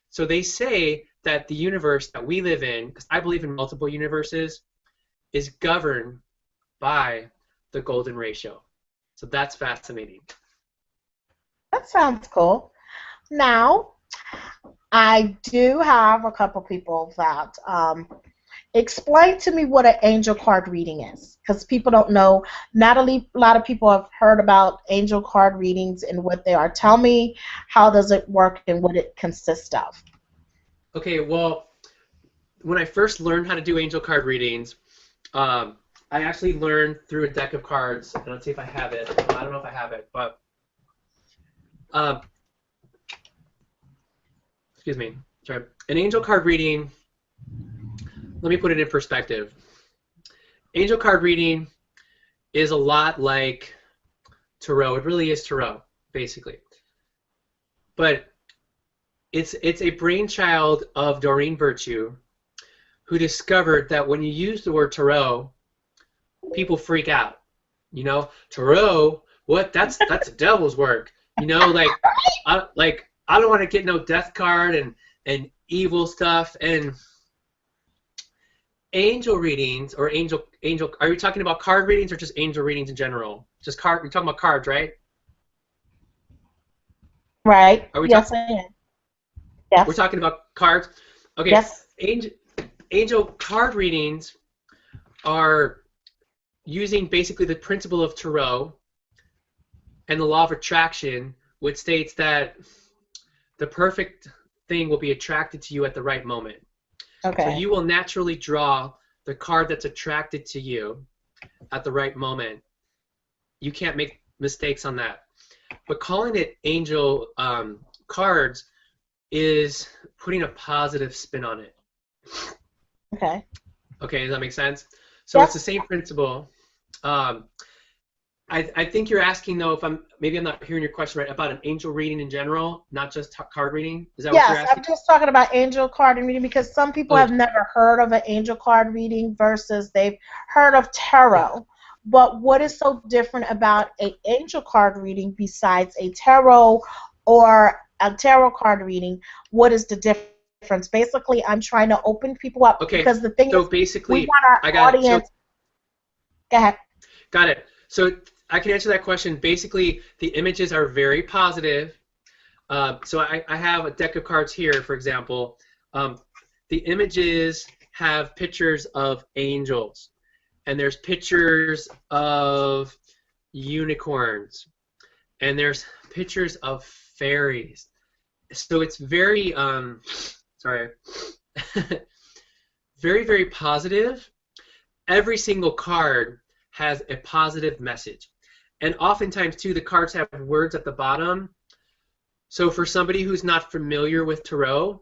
So they say that the universe that we live in, because I believe in multiple universes, is governed by the golden ratio. So that's fascinating. That sounds cool. Now, I do have a couple people that explain to me what an angel card reading is, because people don't know. Not a lot of people have heard about angel card readings and what they are. Tell me, how does it work and what it consists of? Okay, well, when I first learned how to do angel card readings, I actually learned through a deck of cards, and let's see if I have it. I don't know if I have it, but excuse me. Sorry. An angel card reading, let me put it in perspective. Angel card reading is a lot like tarot. It really is tarot, basically. But it's a brainchild of Doreen Virtue, who discovered that when you use the word tarot, people freak out. You know, tarot, what? That's the devil's work. You know, like I don't want to get no death card and evil stuff. And angel readings or angel. Are you talking about card readings or just angel readings in general? Just card. You're talking about cards, right? Right. Are we Yes, I am. Yes. We're talking about cards. Okay. Yes. Angel card readings are using basically the principle of tarot and the law of attraction, which states that the perfect thing will be attracted to you at the right moment. Okay. So you will naturally draw the card that's attracted to you at the right moment. You can't make mistakes on that. But calling it angel cards is putting a positive spin on it. Okay. Okay, does that make sense? So Yep. it's the same principle. I think you're asking, though, if maybe I'm not hearing your question right, about an angel reading in general, not just card reading. Is that what you're Yes, asking? I'm just talking about angel card reading because some people have never heard of an angel card reading versus they've heard of tarot. But what is so different about an angel card reading besides a tarot or a tarot card reading? What is the difference? Basically, I'm trying to open people up because the thing is, basically, we want our audience. Go ahead. Got it. So I can answer that question. Basically, the images are very positive. So I have a deck of cards here, for example. The images have pictures of angels, and there's pictures of unicorns, and there's pictures of fairies. So it's very, sorry, very, very positive. Every single card has a positive message. And oftentimes, too, the cards have words at the bottom. So for somebody who's not familiar with tarot,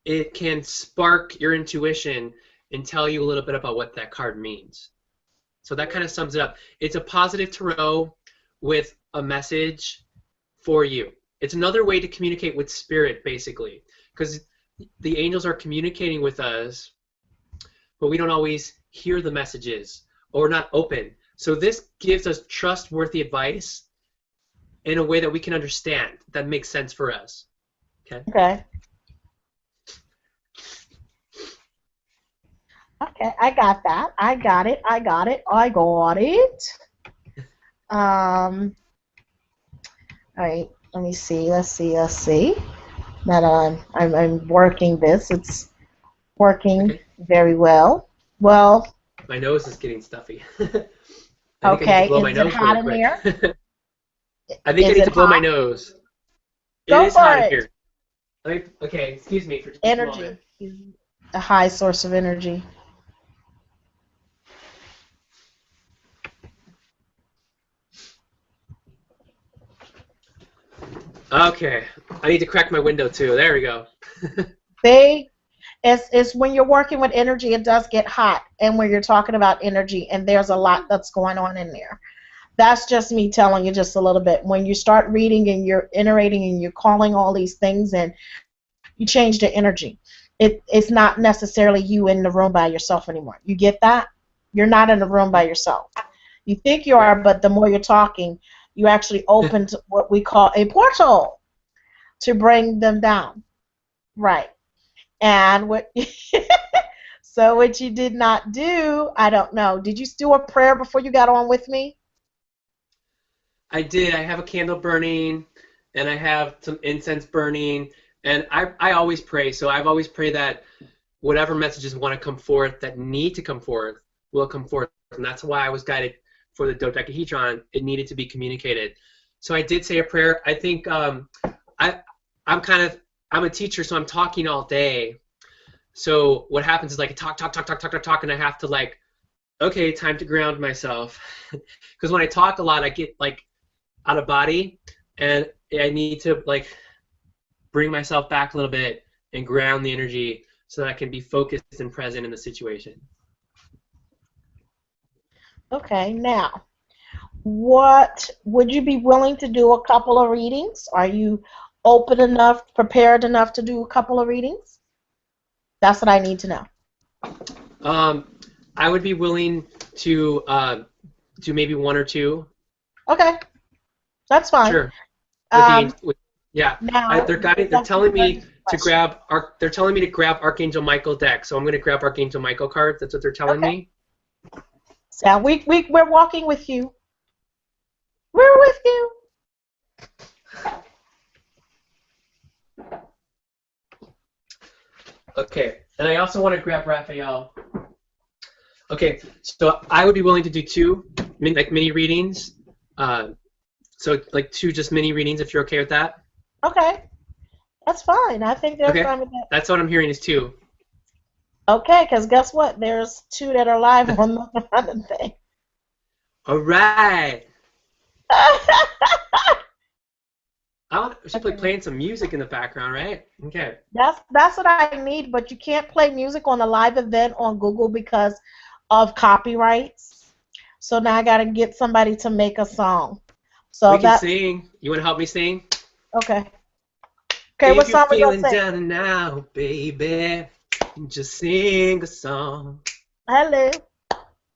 it can spark your intuition and tell you a little bit about what that card means. So that kind of sums it up. It's a positive tarot with a message for you. It's another way to communicate with spirit, basically, because the angels are communicating with us, but we don't always hear the messages or not open. So this gives us trustworthy advice in a way that we can understand, that makes sense for us. Okay? Okay. Okay, I got that. I got it. I got it. I got it. All right. Let me see. Let's see. That I'm working this. It's working very well. Well. My nose is getting stuffy. Okay. Is it hot in here? I think I need to blow my nose. Go it is for hot it. in here. Okay, excuse me for just energy. a moment. A high source of energy. Okay, I need to crack my window too. There we go. It's when you're working with energy, it does get hot, and when you're talking about energy, and there's a lot that's going on in there. That's just me telling you just a little bit. When you start reading and you're iterating and you're calling all these things and you change the energy. It's not necessarily you in the room by yourself anymore. You get that? You're not in the room by yourself. You think you are, but the more you're talking, you actually open to what we call a portal to bring them down. Right. And what so what you did not do, I don't know. Did you do a prayer before you got on with me? I did. I have a candle burning, and I have some incense burning, and I always pray. So I've always prayed that whatever messages want to come forth, that need to come forth, will come forth, and that's why I was guided for the dodecahedron. It needed to be communicated. So I did say a prayer. I think I'm a teacher, so I'm talking all day. So what happens is like I talk, and I have to like, okay, time to ground myself, because when I talk a lot, I get like out of body, and I need to like bring myself back a little bit and ground the energy so that I can be focused and present in the situation. Okay, now, what would you be willing to do a couple of readings? Are you open enough, prepared enough to do a couple of readings? That's what I need to know. I would be willing to do maybe one or two. Okay, that's fine. Sure. Yeah. Now, They're telling me to grab. They're telling me to grab Archangel Michael deck, so I'm going to grab Archangel Michael cards. That's what they're telling me. So we're walking with you. We're with you. Okay, and I also want to grab Raziel. Okay, so I would be willing to do two, like mini readings. So like two just mini readings, if you're okay with that. Okay, that's fine. I think they're fine with that. That's what I'm hearing is two. Okay, because guess what? There's two that are live on the thing. All right. I should be playing some music in the background, right? Okay. That's what I need, but you can't play music on a live event on Google because of copyrights. So now I got to get somebody to make a song. So we can sing. You want to help me sing? Okay. Okay, what song we gonna sing? If you're feeling down now, baby, just sing a song. Hello.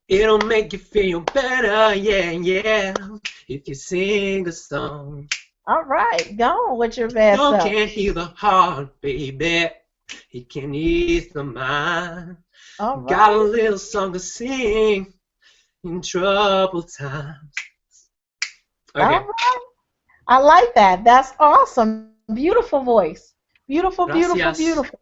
It'll make you feel better, yeah, yeah, if you sing a song. All right, go on with your best self. Can't heal the heart, baby. It can ease the mind. All right. Got a little song to sing in troubled times. Okay. All right. I like that. That's awesome. Beautiful voice. Beautiful, beautiful, Gracias. beautiful.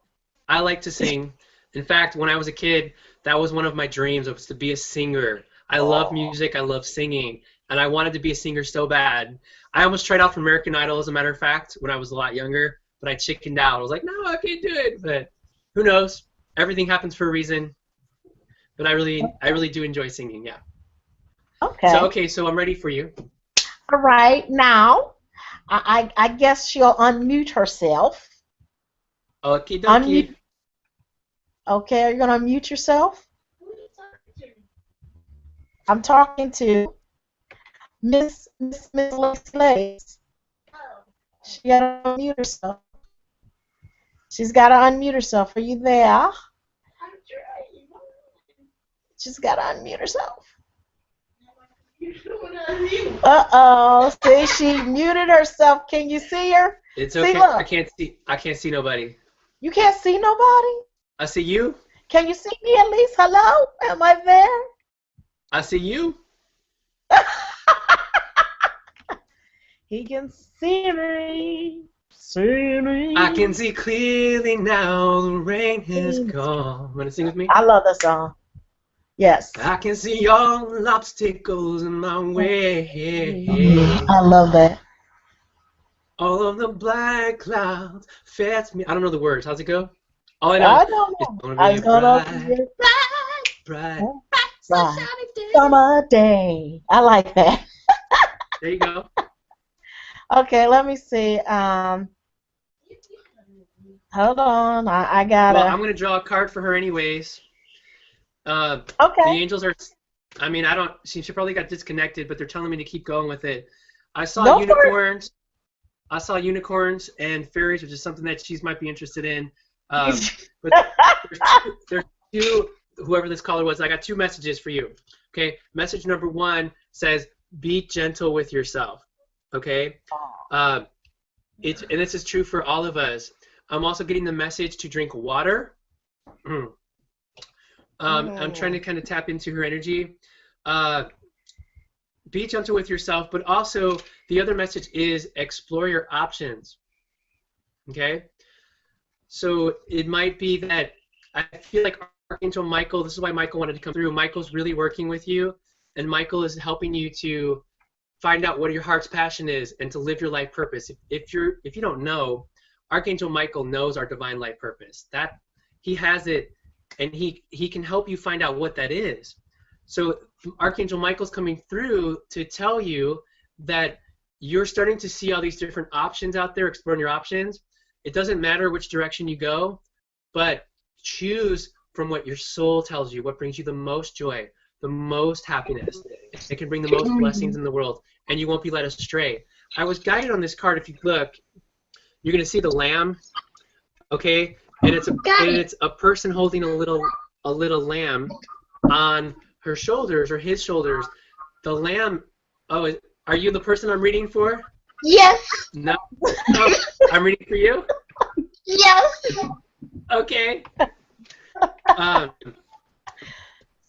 I like to sing. In fact, when I was a kid, that was one of my dreams, was to be a singer. I love music. I love singing. And I wanted to be a singer so bad. I almost tried out for American Idol, as a matter of fact, when I was a lot younger. But I chickened out. I was like, no, I can't do it. But who knows? Everything happens for a reason. But I really do enjoy singing, yeah. Okay. So I'm ready for you. All right. Now, I guess she'll unmute herself. Okie dokie. Okay, are you going to unmute yourself? I'm talking to Miss Lace. She got to unmute herself. She's got to unmute herself. Are you there? I'm trying. She's got to unmute herself. Uh-oh. See, she muted herself. Can you see her? It's okay. See, I can't see nobody. You can't see nobody? I see you. Can you see me at least? Hello? Am I there? I see you. He can see me. See me. I can see clearly now. The rain has gone. Want to sing with me? I love that song. Yes. I can see all the obstacles in my way. I love that. All of the black clouds fetch me. I don't know the words. How's it go? All I know is gonna be bright summer day. I like that. There you go. Okay, let me see. Hold on. I gotta. Well, I'm gonna draw a card for her anyways. Okay. The angels are. I mean, I don't. She probably got disconnected, but they're telling me to keep going with it. I saw unicorns. I saw unicorns and fairies, which is something that she might be interested in. But there's two, whoever this caller was, I got two messages for you. Okay, message number one says, be gentle with yourself. Okay, and this is true for all of us. I'm also getting the message to drink water. I'm trying to kind of tap into her energy. be gentle with yourself, but also the other message is explore your options. Okay? So it might be that I feel like Archangel Michael, this is why Michael wanted to come through. Michael's really working with you, and Michael is helping you to find out what your heart's passion is and to live your life purpose. If you don't know, Archangel Michael knows our divine life purpose. That he has it, and he can help you find out what that is. So Archangel Michael's coming through to tell you that you're starting to see all these different options out there, exploring your options. It doesn't matter which direction you go, but choose from what your soul tells you, what brings you the most joy, the most happiness. It can bring the most blessings in the world, and you won't be led astray. I was guided on this card. If you look, you're going to see the lamb, okay? And it's a person holding a little lamb on her shoulders or his shoulders. The lamb. Oh, are you the person I'm reading for? Yes. No. I'm reading for you. Yes. Okay.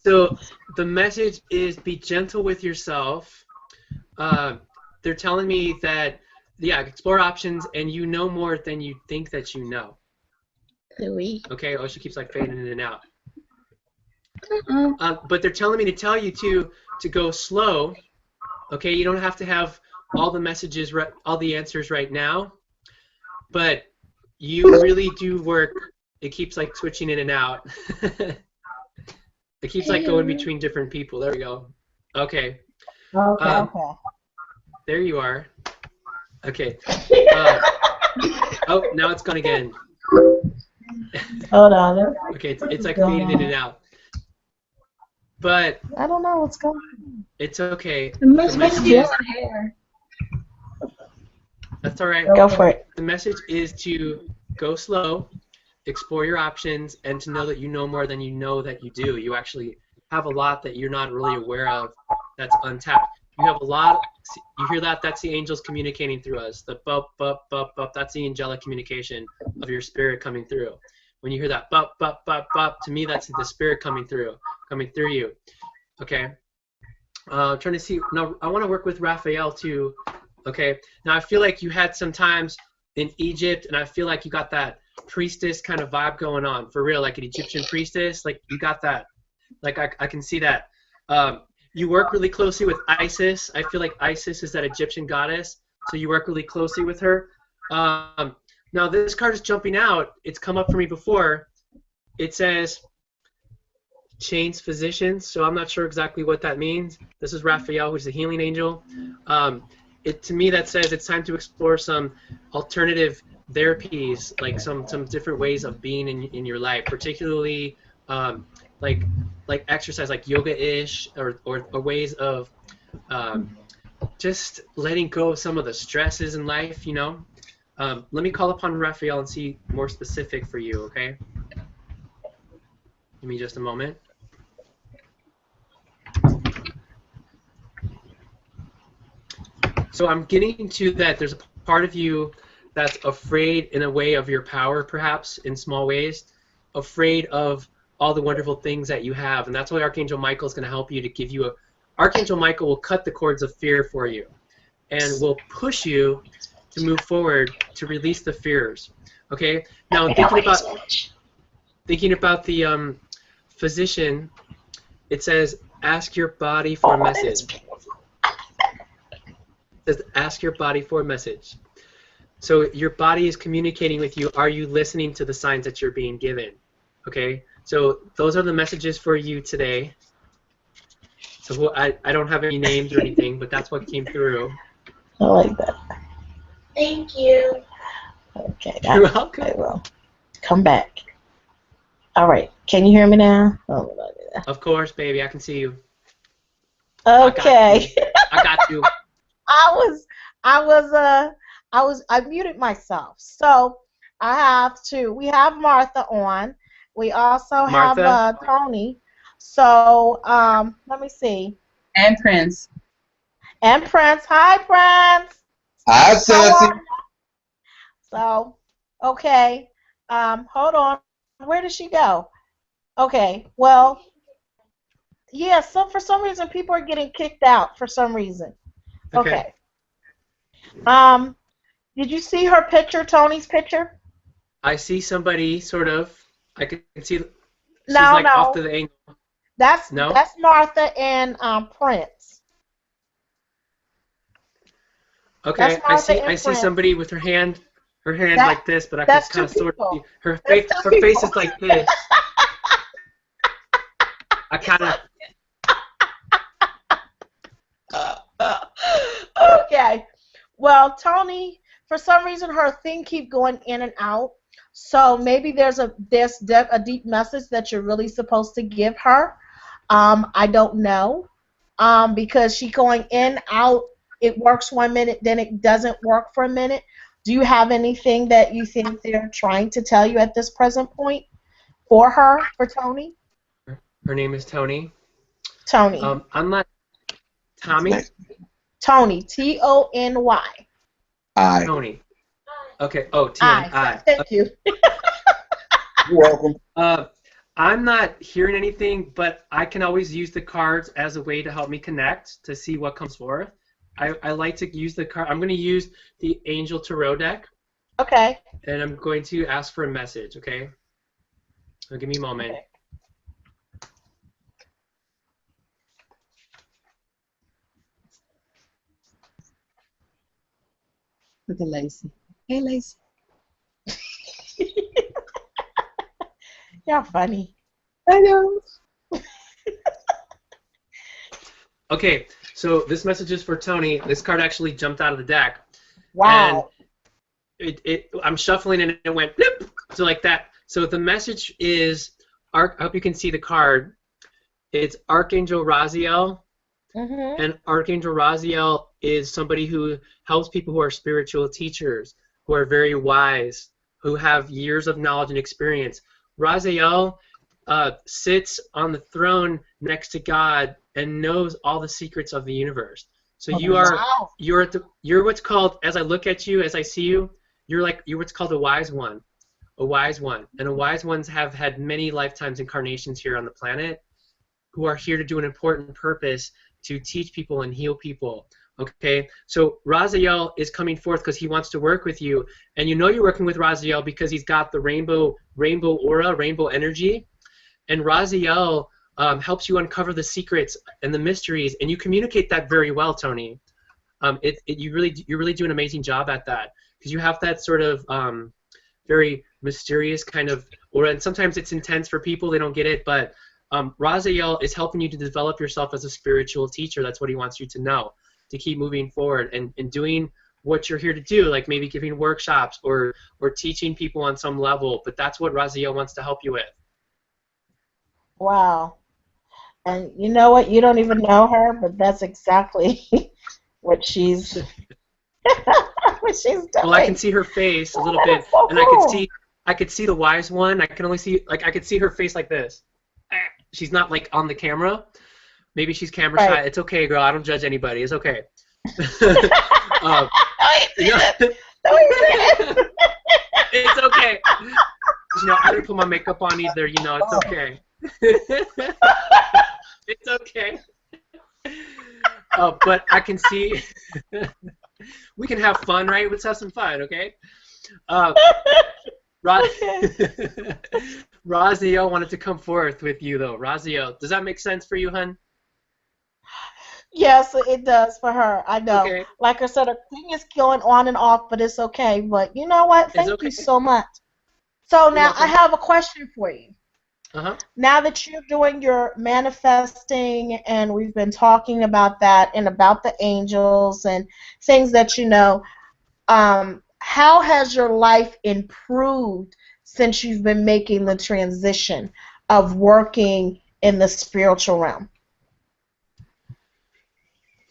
So the message is be gentle with yourself. They're telling me that, yeah, explore options, and you know more than you think that you know. Louis. Okay. Oh, she keeps like fading in and out. But they're telling me to tell you to go slow. Okay, you don't have to have all the messages, all the answers right now, but you really do work. It keeps like switching in and out. It keeps like going between different people. There we go. Okay. Okay. There you are. Okay. Oh, now it's gone again. Hold on. Okay, it's like fading in and out. But I don't know what's going on. it's okay. The message is hair. That's all right. Go for it. The message is to go slow, explore your options, and to know that you know more than you know that you do. You actually have a lot that you're not really aware of that's untapped. You have a lot. You hear that? That's the angels communicating through us. The bup, bup, bup, bup. That's the angelic communication of your spirit coming through. When you hear that bup, bup, bup, bup, to me, that's the spirit coming through you. Okay. Trying to see. No, I want to work with Raziel too. Okay. Now I feel like you had some times in Egypt, and I feel like you got that priestess kind of vibe going on for real, like an Egyptian priestess. Like you got that. Like I can see that. You work really closely with Isis. I feel like Isis is that Egyptian goddess, so you work really closely with her. Now this card is jumping out. It's come up for me before. It says change physicians, so I'm not sure exactly what that means. This is Raziel, who's the healing angel. To me that says it's time to explore some alternative therapies, like some different ways of being in your life, particularly like exercise, like yoga-ish, or ways of just letting go of some of the stresses in life, you know. Let me call upon Raziel and see more specific for you, okay? Give me just a moment. So I'm getting to that there's a part of you that's afraid in a way of your power, perhaps, in small ways, afraid of all the wonderful things that you have, and that's why Archangel Michael is going to help you to give you Archangel Michael will cut the cords of fear for you and will push you to move forward, to release the fears. Okay? Now, thinking about the physician, it says, ask your body for a message. It says, ask your body for a message. So your body is communicating with you. Are you listening to the signs that you're being given? Okay? So those are the messages for you today. So I don't have any names or anything, but that's what came through. I like that. Thank you. Okay. You're welcome. I will come back. All right. Can you hear me now? Oh, of course, baby. I can see you. Okay. I got you. I muted myself. So we have Martha on. We also have Tony. So let me see. And Prince. And Prince. Hi, Prince. Hi, Sassy. So, okay. Hold on. Where did she go? Okay. Well, Yeah, so for some reason people are getting kicked out for some reason. Okay. Okay. Did you see her picture, Tony's picture? I see somebody sort of. I can see she's No, like off to no. the angle. That's No? that's Martha and Prince. That's Okay, Martha I and see Prince. somebody with her hand That like this, but I can that's kind two of sort of people. see her That's face. two Her face people. is like this. I kind of. Okay. Well, Tony, for some reason her thing keep going in and out. So maybe there's a deep message that you're really supposed to give her. I don't know. Because she going in out. It works 1 minute, then it doesn't work for a minute. Do you have anything that you think they're trying to tell you at this present point for her, for Tony? Her name is Tony. Tony. I'm not Tommy. Tony. Tony. I. Tony. Okay. Oh, T-N-I. Thank you. You're welcome. I'm not hearing anything, but I can always use the cards as a way to help me connect to see what comes forth. I like to use the card. I'm going to use the Angel Tarot deck, Okay. and I'm going to ask for a message, okay? So give me a moment. Okay. Look at Lacey. Hey, Lacey. Y'all funny. I know. Okay, so this message is for Tony. This card actually jumped out of the deck. Wow. And I'm shuffling and it went bloop, so like that. So the message is, I hope you can see the card. It's Archangel Raziel. Mm-hmm. And Archangel Raziel is somebody who helps people who are spiritual teachers, who are very wise, who have years of knowledge and experience. Raziel sits on the throne next to God and knows all the secrets of the universe. So Wow. you're what's called, as I look at you, as I see you, you're what's called a wise one. A wise one. And a wise ones have had many lifetimes incarnations here on the planet, who are here to do an important purpose to teach people and heal people. Okay, so Raziel is coming forth because he wants to work with you, and you know you're working with Raziel because he's got the rainbow aura, rainbow energy, and Raziel helps you uncover the secrets and the mysteries, and you communicate that very well, Tony. You really do an amazing job at that because you have that sort of very mysterious kind of aura, and sometimes it's intense for people, they don't get it, but Raziel is helping you to develop yourself as a spiritual teacher. That's what he wants you to know, to keep moving forward and doing what you're here to do, like maybe giving workshops or teaching people on some level. But that's what Raziel wants to help you with. Wow. And you know what? You don't even know her, but that's exactly what she's what she's doing. Well, I can see her face a little bit, so and cool. I could see the wise one. I can only see, like, I could see her face like this. She's not like on the camera. Maybe she's camera shy. Right. It's okay, girl. I don't judge anybody. It's okay. No, It's okay. You know, I didn't put my makeup on either. You know, it's okay. It's okay. But I can see. We can have fun, right? Let's have some fun, okay? Raziel wanted to come forth with you, though. Raziel, does that make sense for you, hun? Yes, it does for her. I know. Okay. Like I said, her thing is going on and off, but it's okay. But you know what? Thank okay. you so much. So now I welcome. have a question for you. Uh-huh. Now that you're doing your manifesting and we've been talking about that and about the angels and things that you know, how has your life improved since you've been making the transition of working in the spiritual realm?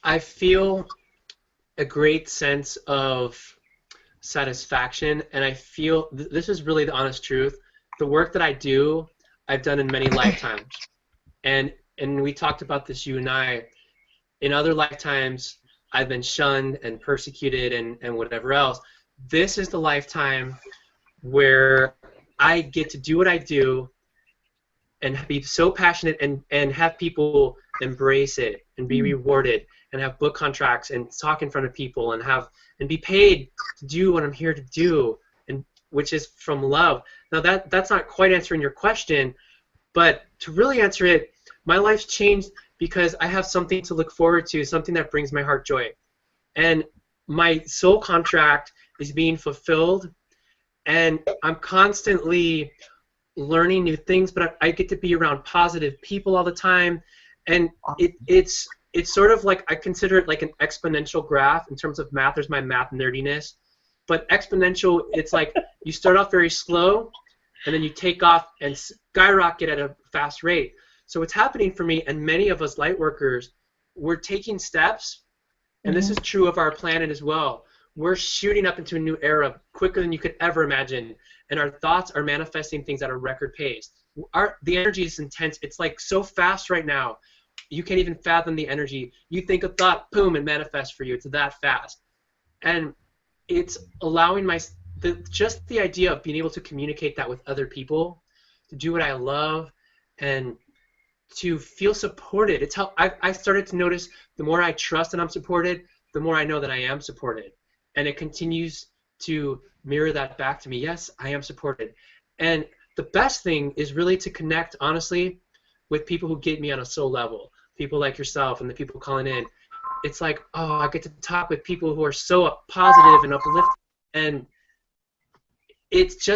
I feel a great sense of satisfaction, and I feel this is really the honest truth. The work that I do, I've done in many lifetimes, and we talked about this, you and I. In other lifetimes, I've been shunned and persecuted and whatever else. This is the lifetime where I get to do what I do and be so passionate and have people embrace it and be rewarded and have book contracts and talk in front of people and be paid to do what I'm here to do, and which is from love. Now that's not quite answering your question, but to really answer it, my life's changed because I have something to look forward to, something that brings my heart joy. And my soul contract is being fulfilled, and I'm constantly learning new things, but I get to be around positive people all the time, and it's sort of like, I consider it like an exponential graph in terms of math. There's my math nerdiness, but exponential, it's like you start off very slow, and then you take off and skyrocket at a fast rate. So what's happening for me, and many of us light workers, we're taking steps, and this is true of our planet as well. We're shooting up into a new era quicker than you could ever imagine, and our thoughts are manifesting things at a record pace. The energy is intense. It's like so fast right now. You can't even fathom the energy. You think a thought, boom, it manifests for you. It's that fast. And it's allowing just the idea of being able to communicate that with other people, to do what I love, and to feel supported. It's how I started to notice, the more I trust that I'm supported, the more I know that I am supported. And it continues to mirror that back to me. Yes, I am supported. And the best thing is really to connect, honestly, with people who get me on a soul level. People like yourself and the people calling in. It's like, oh, I get to talk with people who are so positive and uplifting. And it's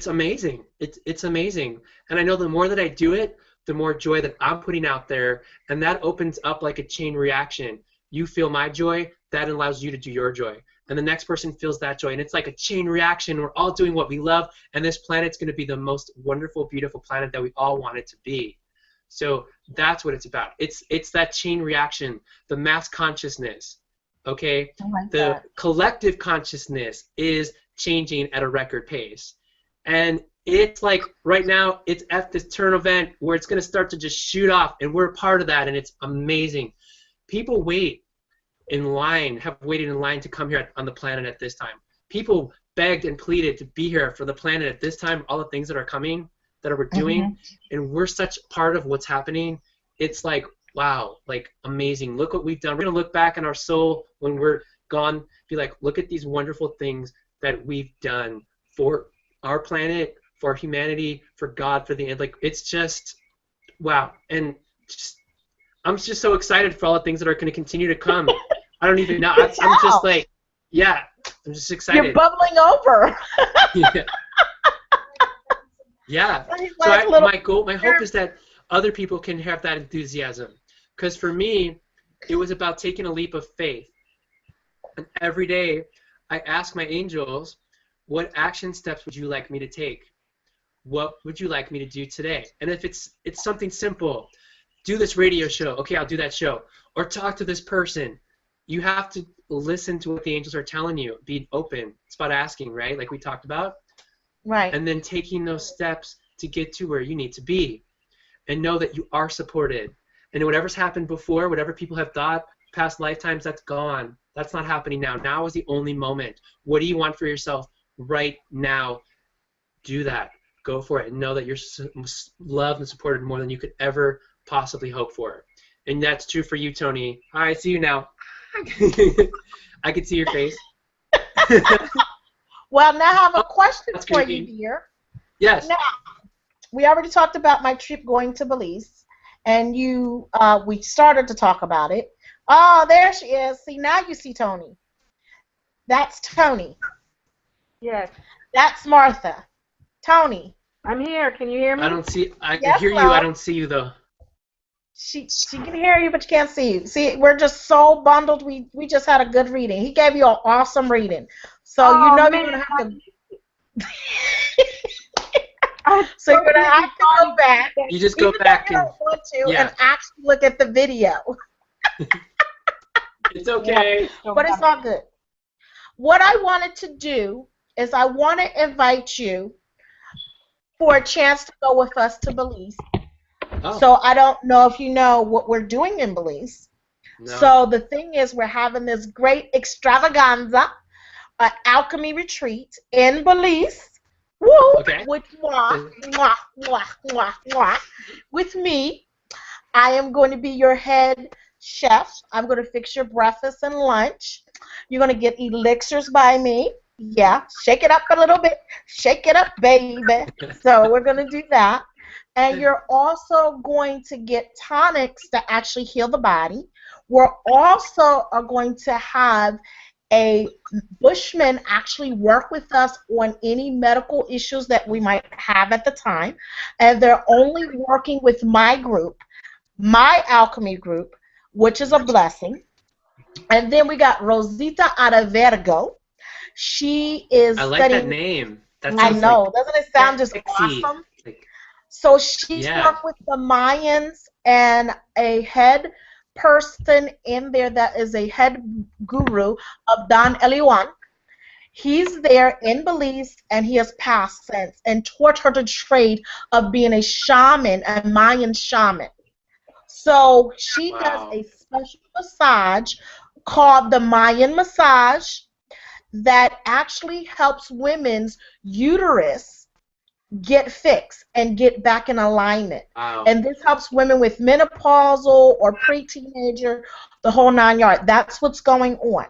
amazing. It's amazing. And I know the more that I do it, the more joy that I'm putting out there, and that opens up like a chain reaction. You feel my joy, that allows you to do your joy. And the next person feels that joy, and it's like a chain reaction. We're all doing what we love, and this planet's going to be the most wonderful, beautiful planet that we all want it to be. So that's what it's about. It's that chain reaction, the mass consciousness, okay? The collective consciousness is changing at a record pace. And it's like right now it's at this turn event where it's going to start to just shoot off, and we're a part of that, and it's amazing. People have waited in line to come here on the planet at this time. People begged and pleaded to be here for the planet at this time, all the things that are coming, that we're doing, and we're such part of what's happening. It's like, wow, like amazing. Look what we've done. We're going to look back in our soul when we're gone, be like, look at these wonderful things that we've done for our planet, for humanity, for God, for the end. Like, it's just, wow. And I'm just so excited for all the things that are going to continue to come. I don't even know. I'm just like, yeah, I'm just excited. You're bubbling over. Yeah. Yeah. So my hope is that other people can have that enthusiasm. Because for me, it was about taking a leap of faith. And every day, I ask my angels, what action steps would you like me to take? What would you like me to do today? And if it's something simple, do this radio show. Okay, I'll do that show. Or talk to this person. You have to listen to what the angels are telling you. Be open. It's about asking, right? Like we talked about. Right. And then taking those steps to get to where you need to be. And know that you are supported. And whatever's happened before, whatever people have thought, past lifetimes, that's gone. That's not happening now. Now is the only moment. What do you want for yourself right now? Do that. Go for it. And know that you're loved and supported more than you could ever possibly hope for. And that's true for you, Tony. Hi, I see you now. I can see your face. Well, now I have a question for you, dear. Yes. Now, we already talked about my trip going to Belize, and we started to talk about it. Oh, there she is. See, now you see Tony. That's Tony. Yes. That's Martha. Tony. I'm here. Can you hear me? I don't see. I can hear you. I don't see you though. She can hear you, but you can't see you. See, we're just so bundled. We just had a good reading. He gave you an awesome reading. So you know you're gonna have to. So you're gonna have to go back. You just go back and actually look at the video. It's okay. Yeah, but it's all good. What I wanted to do is I want to invite you for a chance to go with us to Belize. Oh. So I don't know if you know what we're doing in Belize. No. So the thing is, we're having this great extravaganza, an alchemy retreat in Belize Woo! Okay. With with me, I am going to be your head chef. I'm going to fix your breakfast and lunch. You're going to get elixirs by me. Yeah, shake it up a little bit. Shake it up, baby. So we're going to do that. And you're also going to get tonics to actually heal the body. We're also are going to have a Bushman actually work with us on any medical issues that we might have at the time. And they're only working with my group, my alchemy group, which is a blessing. And then we got Rosita out of Virgo. She is I like studying. that name. That I sounds know. like Doesn't it sound just sexy. awesome? Like, So she's yeah. worked with the Mayans and a head person in there that is a head guru of Don Eliwan. He's there in Belize, and he has passed since and taught her the trade of being a shaman, a Mayan shaman. So she does Wow. a special massage called the Mayan massage that actually helps women's uterus get fixed and get back in alignment. Wow. And this helps women with menopausal or pre-teenager, the whole 9 yards. That's what's going on.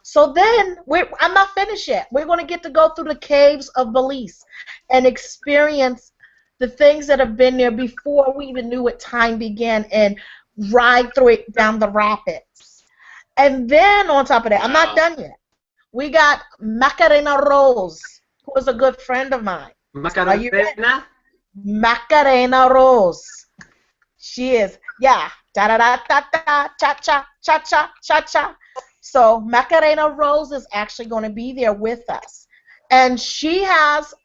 So then, I'm not finished yet. We're going to get to go through the caves of Belize and experience the things that have been there before we even knew what time began and ride through it down the rapids. And then on top of that, I'm not done yet. We got Macarena Rose, who is a good friend of mine. Are you ready? Macarena? Macarena Rose. She is, yeah. Da-da-da-da-da, cha-cha, cha-cha, cha-cha. So Macarena Rose is actually going to be there with us. And she has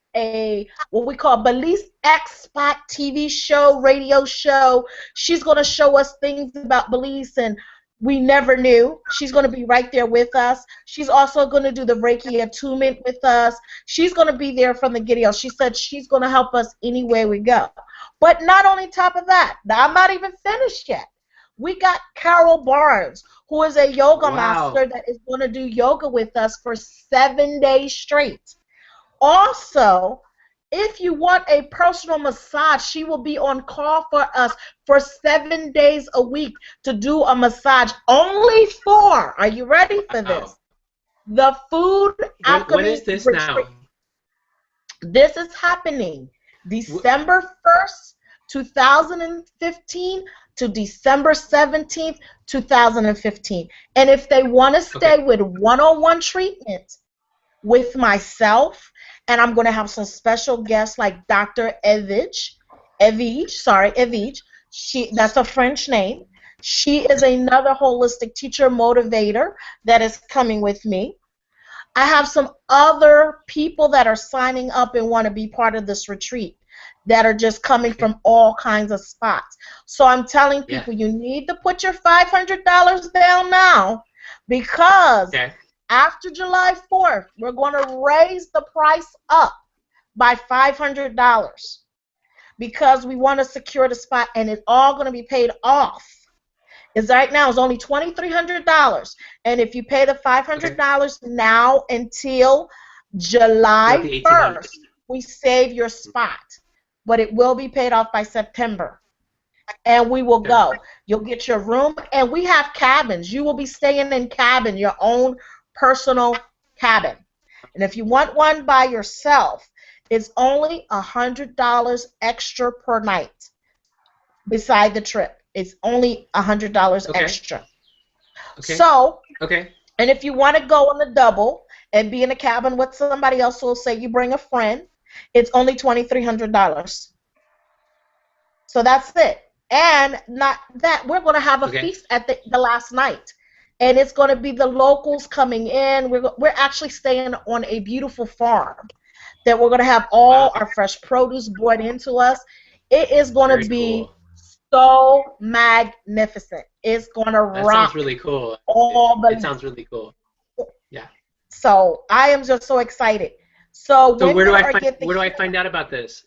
what we call Belize Expat TV show, radio show. She's going to show us things about Belize and we never knew. She's going to be right there with us. She's also going to do the Reiki attunement with us. She's going to be there from the get-go. She said she's going to help us anywhere we go. But not only top of that, I'm not even finished yet. We got Carol Barnes, who is a yoga master that is going to do yoga with us for 7 days straight. Also, if you want a personal massage, she will be on call for us for 7 days a week to do a massage only for, are you ready for this? The Food Alchemy When is this retreat. now? This is happening December 1st, 2015 to December 17th, 2015. And if they want to stay with one-on-one treatment with myself, and I'm going to have some special guests like Dr. Evige. That's a French name. She is another holistic teacher motivator that is coming with me. I have some other people that are signing up and want to be part of this retreat that are just coming from all kinds of spots. So I'm telling people you need to put your $500 down now because after July 4th, we're going to raise the price up by $500 because we want to secure the spot, and it's all going to be paid off. Right now it's only $2,300, and if you pay the $500 now until July 1st, we save your spot, but it will be paid off by September. And we will go. You'll get your room, and we have cabins. You will be staying in cabin, your own personal cabin. And if you want one by yourself, it's only $100 extra per night beside the trip. It's only $100 extra. So, and if you want to go on the double and be in a cabin with somebody else, who will say you bring a friend, it's only $2,300. So that's it. And not that, we're going to have a feast at the last night. And it's going to be the locals coming in. We're actually staying on a beautiful farm that we're going to have all our fresh produce brought into us. It is going to be so magnificent. It's going to rock. That sounds really cool. It sounds really cool. Yeah. So I am just so excited. So where do I find out about this?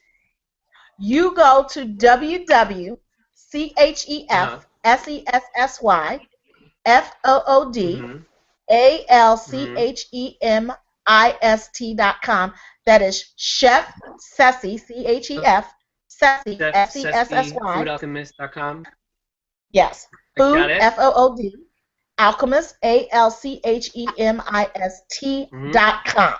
You go to www.chefsessy.com, That is Chef Cessy, C-H-E-F, Cessy, S-E-S-S-Y. Foodalchemist.com. Yes. I Food, got it. F-O-O-D. Alchemist, ALCHEMIST.com.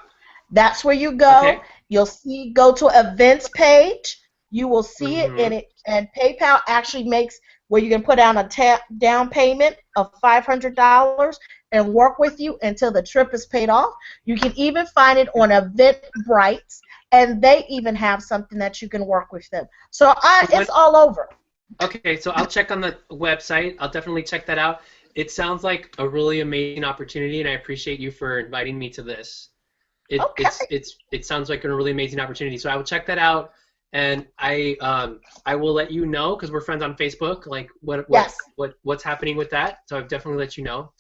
That's where you go. Okay. You'll see, go to events page. You will see Mhm. it in it, and PayPal actually makes where you can put down a down payment of $500 and work with you until the trip is paid off. You can even find it on Eventbrite, and they even have something that you can work with them. So it's all over. Okay, so I'll check on the website. I'll definitely check that out. It sounds like a really amazing opportunity, and I appreciate you for inviting me to this. It sounds like a really amazing opportunity. So I will check that out, and I will let you know, because we're friends on Facebook, like what's happening with that. So I've definitely let you know.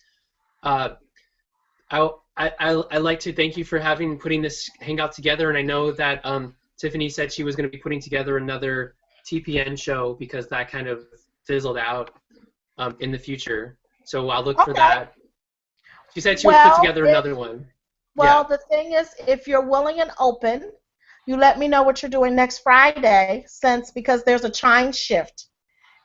I like to thank you for putting this hangout together, and I know that Tiffany said she was going to be putting together another TPN show because that kind of fizzled out in the future. So I'll look for that. She said she would put together another one. Well, the thing is, if you're willing and open, you let me know what you're doing next Friday, because there's a chime shift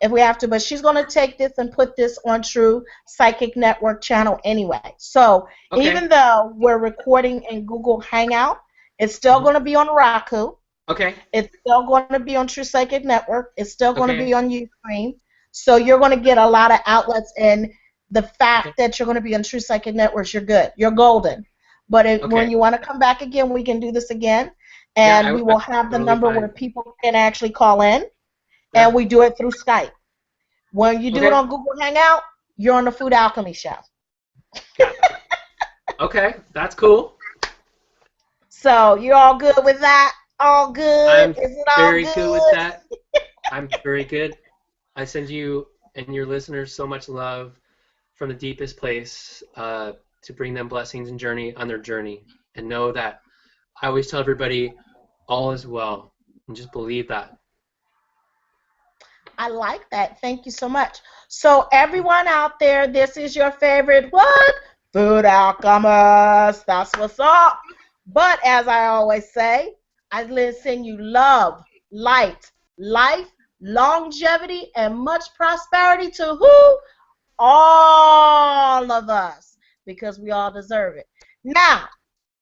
if we have to. But she's going to take this and put this on True Psychic Network channel anyway. So even though we're recording in Google Hangout, it's still going to be on Roku. Okay. It's still going to be on True Psychic Network. It's still going to be on Ustream. So you're going to get a lot of outlets, and the fact that you're going to be on True Psychic Networks, you're good. You're golden. But when you want to come back again, we can do this again, and we will have the number where people can actually call in, and we do it through Skype. When you do it on Google Hangout, you're on the Food Alchemy Show. Okay, that's cool. So you're all good with that? All good? I'm Is it all very good with that. I'm very good. I send you and your listeners so much love from the deepest place to bring them blessings and journey on their journey. And know that I always tell everybody all is well. And just believe that. I like that. Thank you so much. So everyone out there, this is your favorite what? Food Alchemist. That's what's up. But as I always say, I send you love, light, life, longevity, and much prosperity to who? All of us, because we all deserve it. Now,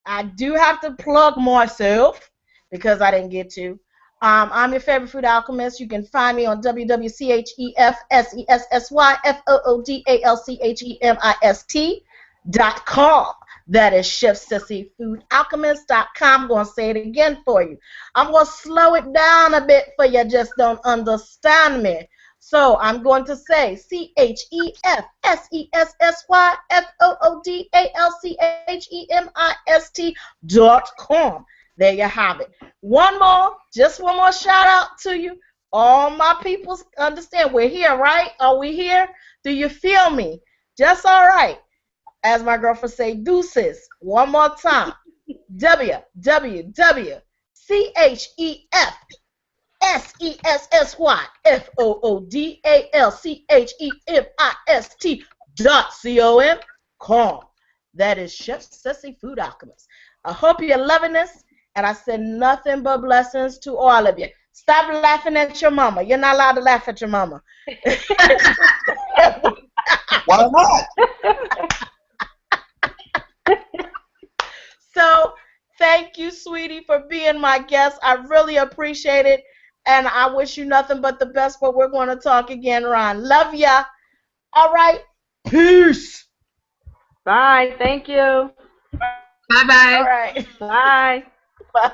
I do have to plug myself because I didn't get to. I'm your favorite food alchemist. You can find me on www.chefsessy.com. That is chefsessyfoodalchemist.com. I'm going to say it again for you. I'm going to slow it down a bit for you just don't understand me. So I'm going to say chefsessy.foodalchemist.com. There you have it. One more shout out to you. All my people understand we're here, right? Are we here? Do you feel me? Just all right. As my girlfriend say, deuces. One more time. www.chefsessy.foodalchemist.com. That is Chef Sessy Food Alchemist. I hope you're loving this, and I send nothing but blessings to all of you. Stop laughing at your mama. You're not allowed to laugh at your mama. Why not? So, thank you, sweetie, for being my guest. I really appreciate it, and I wish you nothing but the best, but we're going to talk again, Ron. Love ya. All right. Peace. Bye. Thank you. Bye-bye. All right. Bye. Bye.